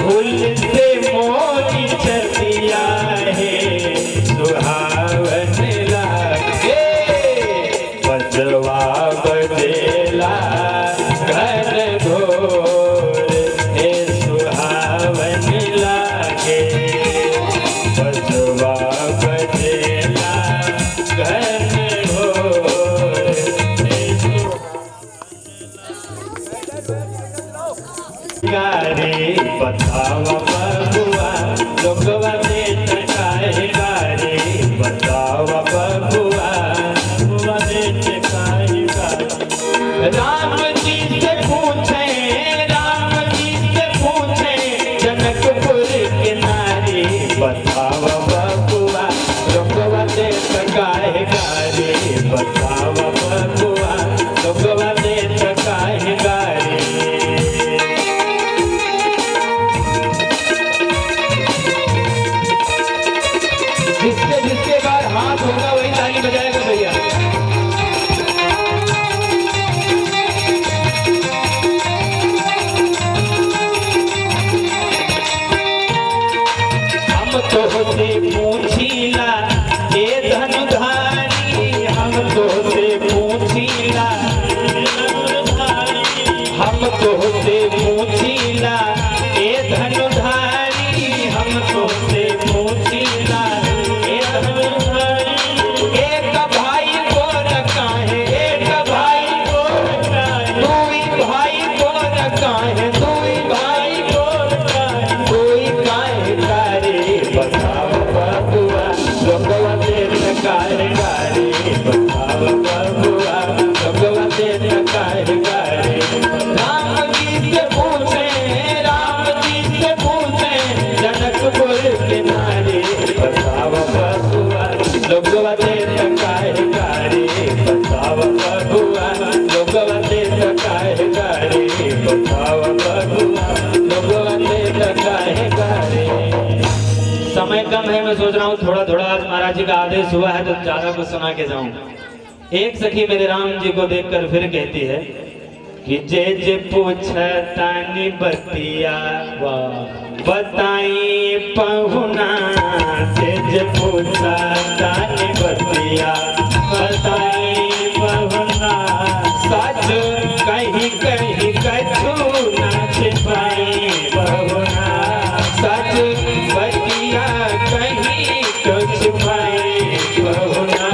भूल से मोरी चतिया है सुहावन लागे बजवा बजेला घर घोर हे सुहावन लागे बजवा बजेला घर घोर हे गारे बतावा बबुआ लोगवा से टकाए गारे बतावा बबुआ लोगवा से टकाए गारे राम जी से पूछे जनकपुर के नारी बतावा बबुआ लोगवा से टकाए गारे बतावा बबुआ लोगवा से टकाए गारे जिसके बाद हाथ होगा वही ताली बजाएगा भैया। हम तो से पूछीला ए धनुधारी हम तो से पूछीला हम तो से पूछीला ए धनुधारी हम तो से पूछीला एक भाई को रखा है एक भाई को रखा है दुई भाई को रखा है दुई भाई को रखा है कोई काहे गारे बताओ बबुआ लोगवा से टकाए गारे बताओ बबुआ लोगवा से टकाए गारे राम जी से पूछे जनकपुर के नारी बताओ बबुआ लोगवा से टकाए गारे बताओ बबुआ लोगवा से टकाए गारे बताओ बबुआ लोगवा से टकाए गारे। समय कम है, मैं सोच रहा हूँ थोड़ा थोड़ा आज महाराज जी का आदेश हुआ है तो ज्यादा कुछ सुना के जाऊं। एक सखी मेरे राम जी को देखकर फिर कहती है कि जे पूछतानी बतिया बताई पहुना जे पूछतानी बतिया बताई पहुना सच कहीं कहीं कछु ना छिपाई पहुना सच बतिया कहीं तो छिपाई पहुना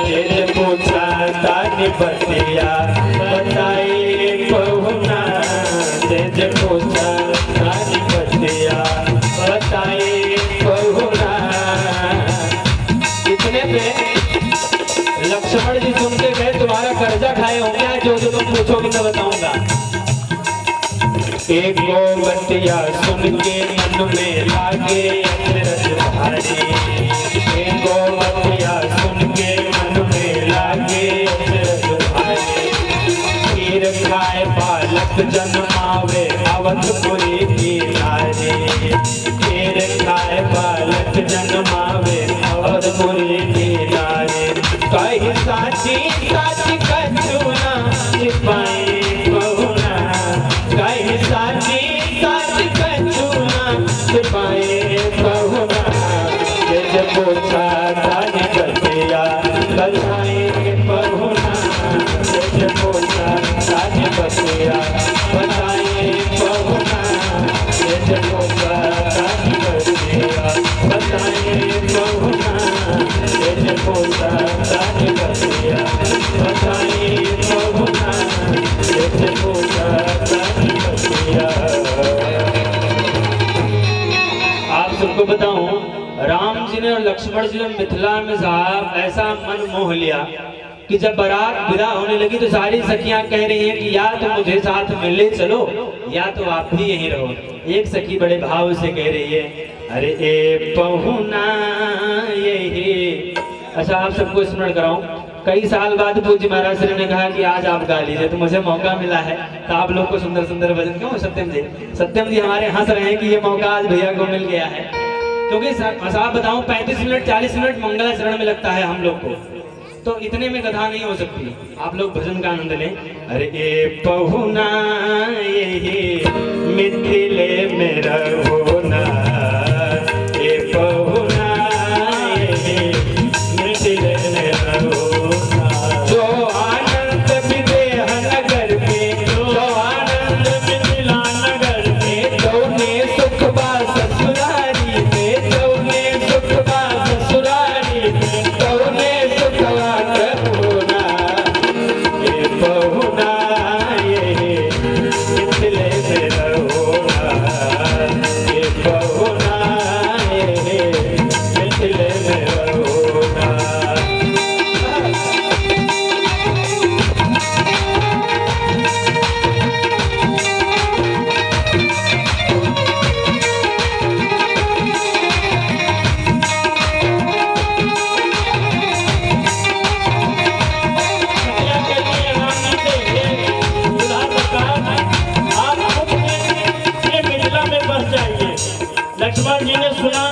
जे पूछतानी बतिया बताई पहुना जे पूछतानी बतिया बताई पहुना। इतने पे लक्ष्मण जी सुन के गए तुम्हारा कर्जा खाए होंगे आज जो तुम पूछोगे मैं बताऊंगा। एक गो बतिया सुन के मन में लागे अचरज भारी एक गो बतिया सुन के मन में लागे अचरज भारी खीर खाए बालक जन्मावे अवधपुरी की नारी खीर खाए बालक जन्मावे अवधपुरी की नारी कहीं साची साची कछु ना छिपाई पहुना कहीं साची साची कछु ना छिपाई पहुना जे आपको बताऊं, राम जी ने और लक्ष्मण जी ने मिथिला में साहब ऐसा मन मोह लिया कि जब बारात विदा होने लगी तो सारी सखियां कह रही हैं कि या तो मुझे साथ में ले चलो या तो आप भी यहीं रहो। एक सखी बड़े भाव से कह रही है, अरे ए पहुना यही। अच्छा, आप सबको स्मरण कराऊं, कई साल बाद पूज्य महाराज श्री ने कहा कि आज आप गा लीजिए, तो मुझे मौका मिला है तो आप लोग को सुंदर सुंदर भजन। क्यों सत्यम जी हमारे हंस रहे हैं कि ये मौका आज भैया को मिल गया है, क्योंकि साहब बताऊं 35 मिनट 40 मिनट मंगलाचरण में लगता है हम लोग को, तो इतने में कथा नहीं हो सकती। आप लोग भजन का आनंद लें। अरे ए पहुना ये मिथिले में रहोना, ए पहुना ये मिथिले में रहोना, जो आनंद विदेह नगर में, जो आनंद मिथिला नगर में, जौने सुख बा ससुरारी में, जौने सुख बा ससुरारी में, जौने सुख बा रहोना, ए पहुना ये मिथिले में रहोना, ए पहुना ये मिथिले में रहोना। लक्ष्मण जी ने सुना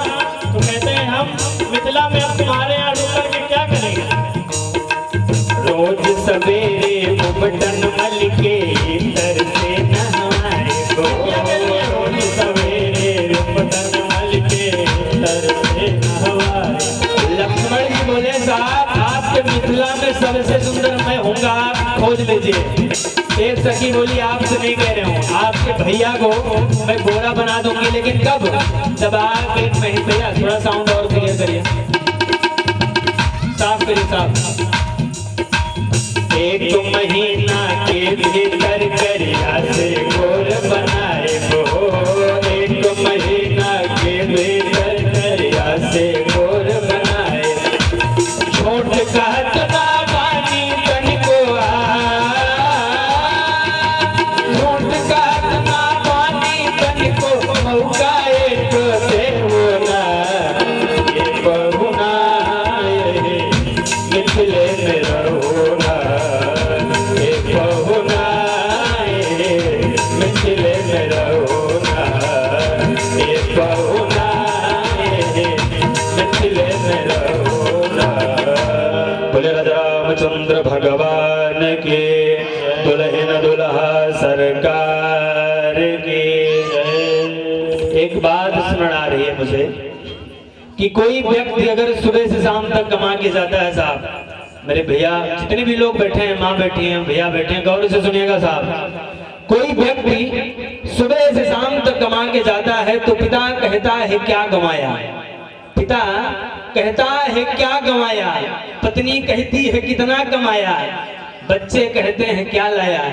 तो कहते हैं हम मिथिला में अब तुम्हारे यहाँ रुक करके क्या करेंगे। रोज सवेरे उबटन मल के इतर से नहवाए गो, रोज सवेरे उबटन मल के इतर से नहवाए। लक्ष्मण जी बोले, साहब आपके मिथिला में सबसे सुंदर मैं हूँगा, आप खोज लीजिए। एक सखी बोली, आपसे नहीं कह रहे हूँ, आपके भैया को मैं गोरा बना दूंगी, लेकिन कब? जब आप एक महीने, भैया थोड़ा साउंड और क्लियर करिए, साफ करिए साफ। एक महीना के भीतर करिया से गोर बनाए गो, एक महीना के भीतर करिया से गोर बनाए। छोट कहत ना बानी तनिको छोट कहत ना बानी तनिको, मौका एक देवना, ये बहुना ये मिथिले में रहोना, ये बहुना ये मिथिले में रहोना, ये बहुना ये मिथिले में रहोना। बोले राजा रामचंद्र भगवान के, दुल्हन दुल्हा सरकार की। एक बात स्मरण आ रही है मुझे कि कोई व्यक्ति अगर सुबह से शाम तक कमा के जाता है, साहब मेरे भैया जितने भी लोग बैठे हैं, माँ बैठी हैं, भैया बैठे हैं, गौर से सुनिएगा साहब, कोई व्यक्ति सुबह से शाम तक कमा के जाता है तो पिता कहता है क्या गंवाया, पिता कहता है क्या गंवाया, पत्नी कहती है कितना कमाया, बच्चे कहते हैं क्या लाया।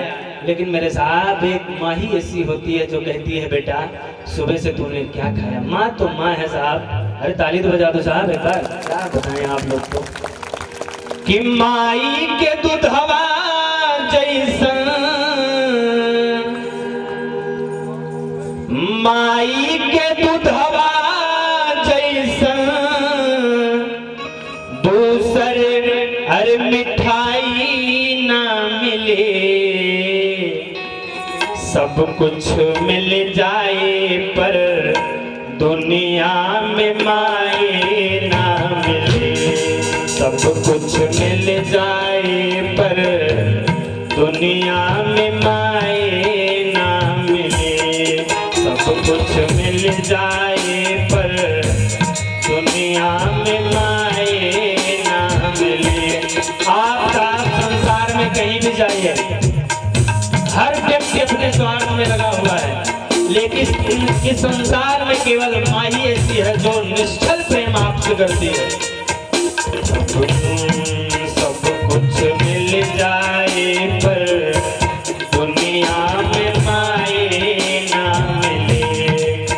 लेकिन मेरे साहब एक माँ ही ऐसी होती है जो कहती है बेटा सुबह से तूने क्या खाया। माँ तो माँ है साहब। अरे ताली तो बजा दो साहब एक बार, क्या बताएं आप लोग को कि माई के दूधवा जैसन, माई के दूधवा जैसन दूसरे अरे मिठाई ना मिले, सब कुछ मिल जाए पर दुनिया में माए ना मिले, सब कुछ मिल जाए पर दुनिया में माए ना मिले, सब कुछ मिल जाए पर दुनिया में माए ना मिले। आप संसार में कहीं भी जाइए, हर व्यक्ति अपने स्वार्थ में लगा हुआ है, लेकिन इस संसार में केवल माँ ही ऐसी है जो निश्चल प्रेम आपसे करती है। सब कुछ मिल जाए पर दुनिया में माए ना मिले,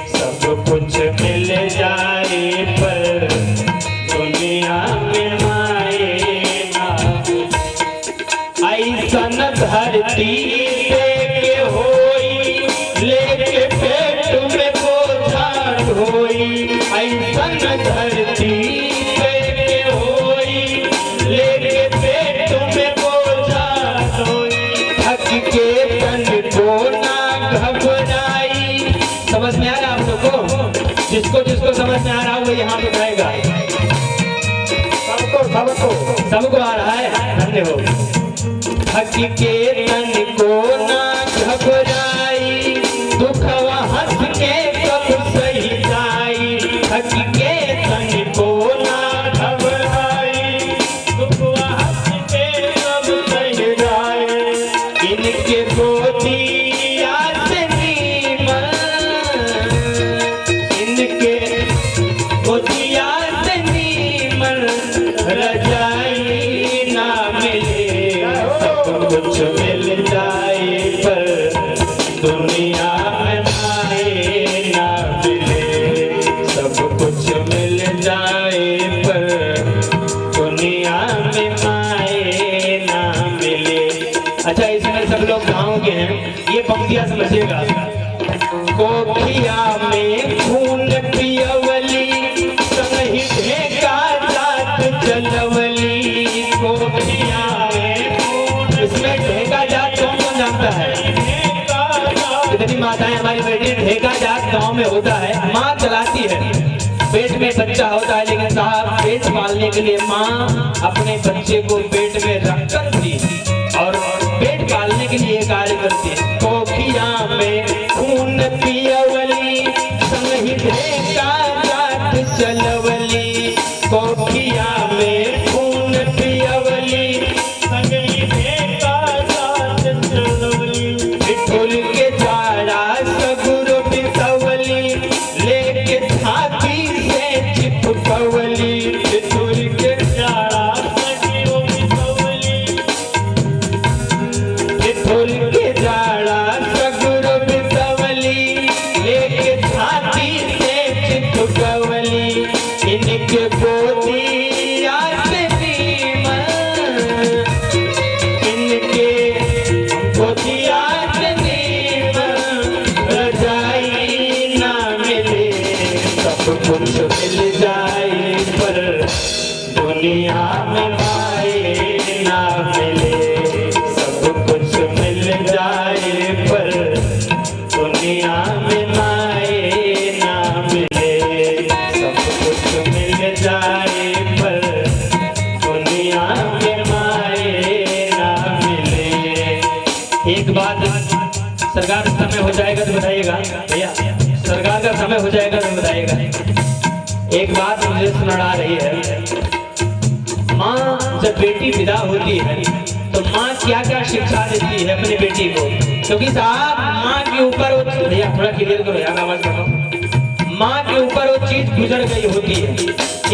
सब कुछ मिल जाए जाए पर दुनिया में माए ना। ऐसन धरती लेके होई लेके पेट में बोझा ढोई। ऐसन धरती लेके होई लेके पेट में बोझा ढोई। थक के तन को ना घबराई। समझ में आ रहा आप लोग को? जिसको जिसको समझ में आ रहा वो यहाँ पे उठाएगा। सबको आ रहा है? धन्य हो। थक के तन को ना घबराई दुखवा हंस के सब सही जाई। थक के तन को ना घबराई दुखवा हंस के सब सही जाए। इनके गोदिया से नीमन इनके गोदिया से नीमन रजाई ना मिले। सब कुछ मिल जाए पर दुनिया में माए ना मिले। सब कुछ मिल जाए पर दुनिया में माए ना मिले। अच्छा, इसमें सब लोग गाँव के हैं, ये पंक्तियां समझिएगा। कोठिया में खून पियवली संग ही ढेका जात चलवली। कोठिया में खून, इसमें ढेका जात कौन कौन जानता है? कितनी माताएं हमारी बेटी ढेका जात गांव में होता है, माँ चलाती है। पेट में बच्चा होता है लेकिन साहब पेट पालने के लिए माँ अपने बच्चे को पेट में रख कर दी और पेट पालने के लिए कार्य करती है। कोठिया में खून पियवली संग ही ढेका जात चलवली। कोठिया में खून पियवली संग ही ढेका जात चलवली। ठिठुर के जाड़ा सगुर बितवली लेके छाती से चिपकवली। ठिठुर के जाड़ा सगुर बितवली ठिठुर के जाड़ा सगुर बितवली लेके छाती से चिपकवली। इनके गोदिया से नीमन इनके गोदिया से नीमन रजाई ना मिले। सब कुछ मिल जाए पर दुनिया में माए ना मिले। सब कुछ मिल जाए पर दुनिया में माए ना मिले। सब कुछ मिल जाए पर दुनिया में माए ना मिले। एक बात, सरकार का समय हो जाएगा तो बताइएगा भैया, सरकार का समय हो जाएगा तो बताइएगा। एक बात मुझे सुनाई आ रही है, माँ जब बेटी विदा होती है तो माँ क्या क्या शिक्षा देती है अपनी बेटी को? क्योंकि साहब माँ के ऊपर वो, भैया थोड़ा क्लियर करो यार, आवाज करो। माँ के ऊपर वो चीज गुजर गई होती है।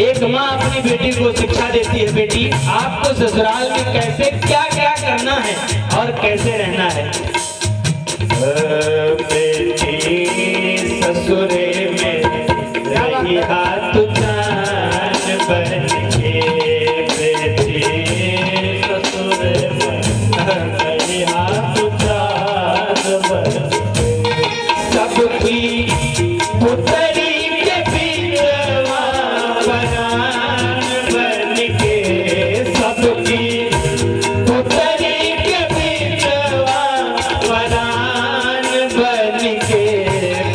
एक माँ अपनी बेटी को शिक्षा देती है, बेटी आपको ससुराल में कैसे क्या क्या करना है और कैसे रहना है। बेटी ससुरे में रही हाथ जान बन के। बेटी ससुरे में रही हाथ जान बन के। सबकी पुतरी के बिचवा बरान बन के। सबकी पुतरी के बिचवा बरान बन के।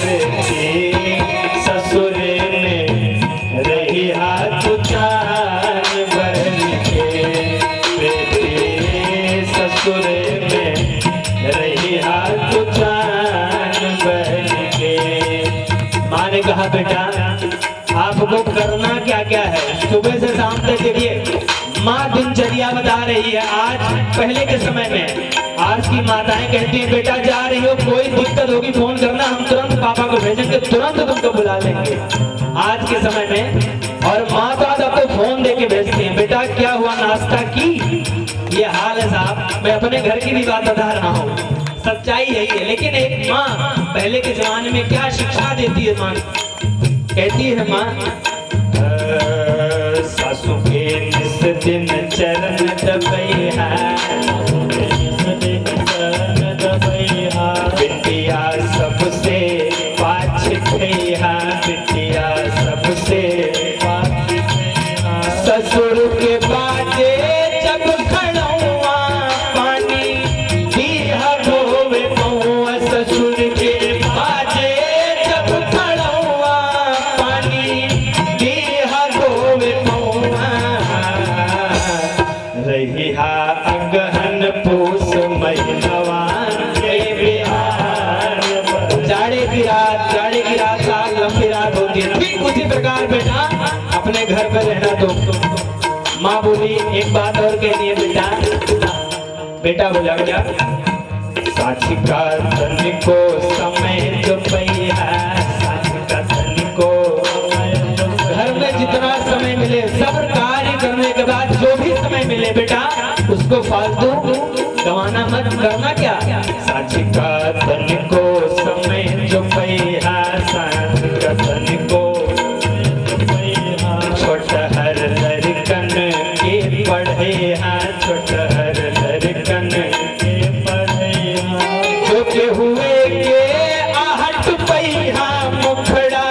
बेटी ससुरे में रही हाथ जान बन के। बेटी ससुरे में रही हाथ जान बन के। माँ ने कहा बेटा आपको करना क्या क्या है, सुबह से शाम तक देखिए माँ दिनचर्या बता रही है। आज पहले के समय में आज की माताएं कहती हैं बेटा जा रही हो, कोई दिक्कत होगी फोन करना, हम तुरंत पापा को भेजेंगे, तुरंत तुमको बुला लेंगे। आज के समय में और माता आपको फोन दे के भेजती हैं, बेटा क्या हुआ नाश्ता की? ये हाल है साहब। मैं अपने घर की भी बात बता रहा हूँ, सच्चाई यही है। लेकिन एक माँ पहले के जमाने में क्या शिक्षा देती है? माँ कहती है, माँ दिन चरण दबैया बिटिया सबसे पाछ खैहा बिटिया सबसे ससुर के बाजे जब खड़ौआ पानी दीहा धोवे पौआ ससुर के बाजे जब खड़ौआ पानी दीहा धोवे पौआ रहिहा अगहन पूस महीनवा जाड़े की रात साल लंबी रात होती है। ठीक उसी प्रकार बेटा अपने घर पर रहना। तो माँ बोली एक बात और कहनी है बेटा। बेटा बोला क्या? साची का धन को समय जो पैया साची का धन को घर में जितना समय मिले सब कार्य करने के बाद जो भी समय मिले बेटा उसको फालतू गवाना मत करना। क्या साची का धन को समय जो पैया साची का धन को छोटहर लड़कन के पढ़े छोटहर लड़कन के पढ़े जो के हुए के आहट पैहा मुखड़ा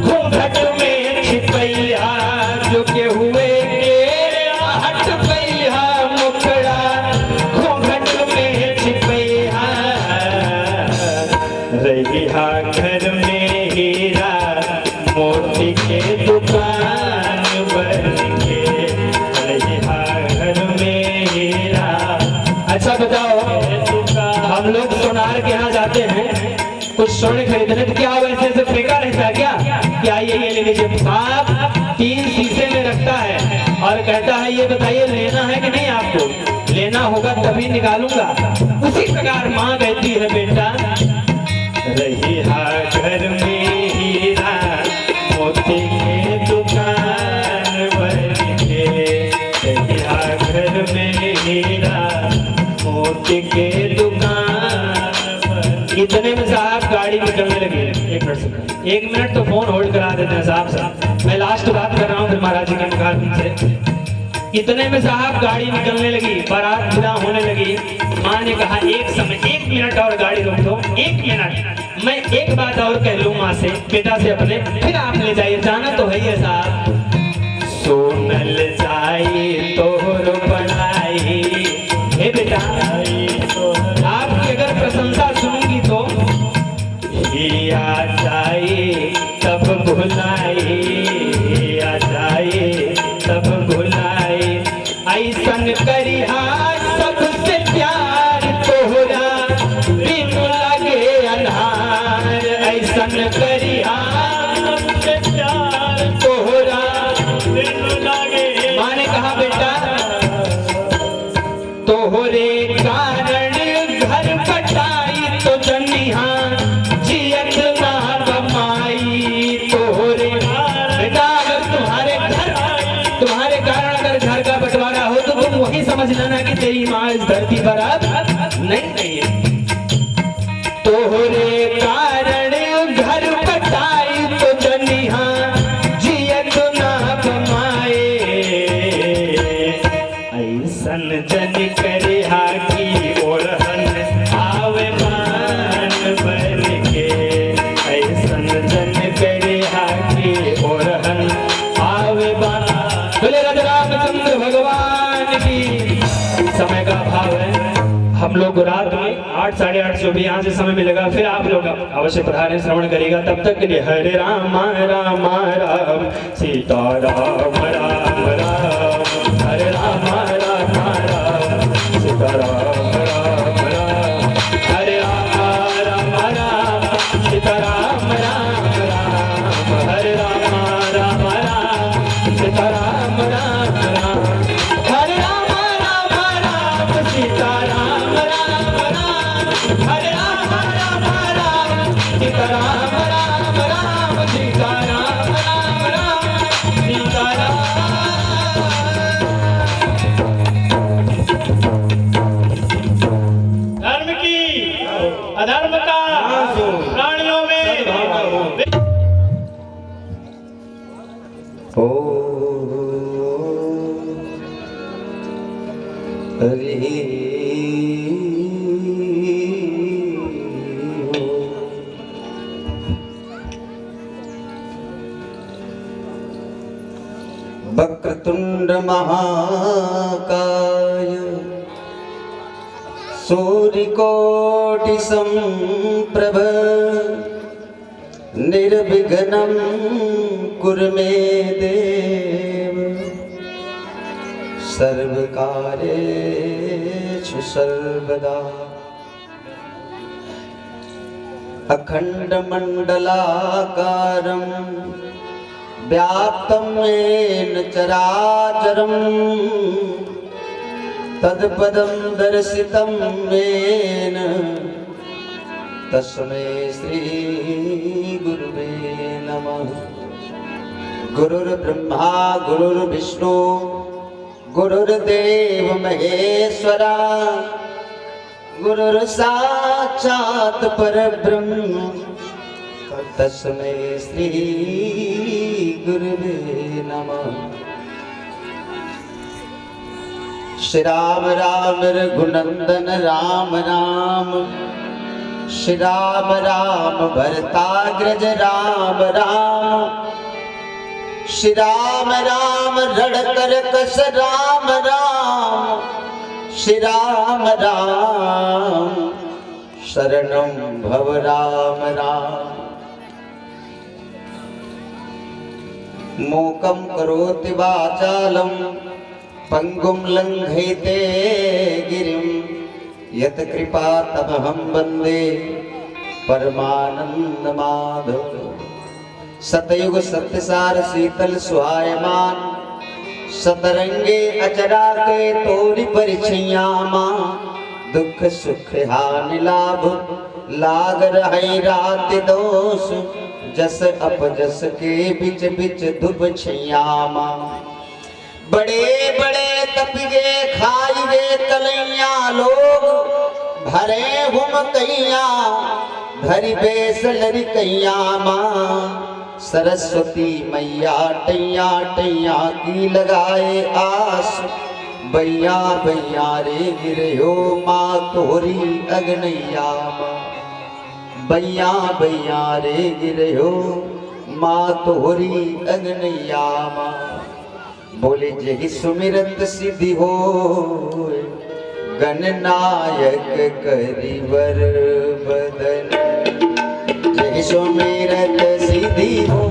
घूंघट में छिपैया जो के हुए के आहट पैहा मुखड़ा घूंघट में छिपैया रहिहा घर में हीरा मोती के दुकान बन के रहिहा घर में हीरा। अच्छा बताओ हम लोग सोनार के यहाँ जाते हैं कुछ सोने खरीदने तो क्या वैसे से फेंका रहता है क्या ये ले लीजिए। साहब 3 शीशे में रखता है और कहता है ये बताइए लेना है कि नहीं, आपको लेना होगा तभी निकालूंगा। उसी प्रकार माँ कहती है बेटा रहिहा घर में हीरा मोती के दुकान बन के रहिहा घर में हीरा मोती के दुकान। इतने में साहब गाड़ी निकलने लगी। एक मिनट तो फोन होल्ड करा देते हैं साहब। मैं लास्ट बात कर रहा हूँ फिर महाराज जी के मुखार से। इतने में साहब गाड़ी निकलने लगी, बारात विदा होने लगी। माँ ने कहा एक मिनट और गाड़ी रोक दो, 1 मिनट मैं एक बात और कह लूँ माँ से बेटा से अपने, फिर आप ले जाइए, जाना तो है साहब। सोनल जाई तोहर बनाई हे बेटा आपकी अगर प्रशंसा सुनूंगी तो हिया जाए तब भुलाई हिया जाए तब भुलाई ऐसन करिहा सबसे प्यार तोहरा बिन लगे अन्हार ऐसन करिहा सबसे प्यार तोहरा बिन लगे। माँ ने कहा बेटा तोहरे कारण घर कटाई तो जनिहा जियत ना कमाई तोहरे बेटा अगर तुम्हारे कारण अगर घर का बंटवारा हो तो तुम वही समझ लेना कि तेरी माँ इस धरती पर अब नहीं है। तोहरे कारण घर कटाई तो जनिहा जियत ना कमाए ऐसन जन करिहा की ओढ़न आवे मान भर के ऐसन जन करिहा की ओढ़न आवे मान। बोले राजा रामचंद्र भगवान की। समय का अभाव है, हम लोग रात में 8 साढ़े 8 जो भी यहाँ से समय मिलेगा फिर आप लोग अवश्य पधारे श्रवण करेगा। तब तक के लिए हरे राम राम राम सीता राम राम राम हरे राम राम राम सीता राम राम राम हरे राम राम राम सीता राम राम राम हरे राम राम राम सीता राम राम राम हरे राम राम राम सीता राम राम राम हरे राम राम राम सीता राम राम राम सीता राम राम राम सीता राम। धर्म की अधर्म का प्राणियों में हरि वक्रतुंड महाकाय सूर्यकोटि संप्रभ निर्विघ्नं कुरु मे देव सर्वकार्येषु सर्वदा अखण्डमण्डलाकारं व्याप्तं येन चराचरं तत्पदं दर्शितं येन तस्मै श्री गुरुवे नमः। गुरुर्ब्रह्मा गुरुर्विष्णु गुरुर्देव महेश्वरा गुरुर्साक्षात् परब्रह्म तस्मै श्री गुरुवे नमः। श्री राम राम रघुनंदन राम राम श्री राम राम भरताग्रज राम राम श्री राम राम रणकर कस राम राम श्री राम राम शरणं भव राम राम। मूकं करोति वाचालं पंगुं लंघयते गिरिं यत्कृपातमहं वन्दे परमानंद माधव। सतयुग सत्यसार शीतल सुहायमान सतरंगे अचरा के तोरी परिछैयामा दुख सुख हानि लाभ लाग रहे रात दोष जस अपजस के बिच बिच धुप छैयामा। बड़े बड़े तपिगे खाइगे कलैया लोग भरे हुम कैया धरी बेस लरी कैया माँ सरस्वती मैया टैया टैया की लगाए आस बैया बैया रे गिरयो माँ तोरी अग्नैया माँ बैया बैया रे गिरयो माँ तोरी अग्नैया माँ। बोले जही सुमिरत सिद्धि हो गणनायक करिवर बदन जही सुमिरत सिद्धि हो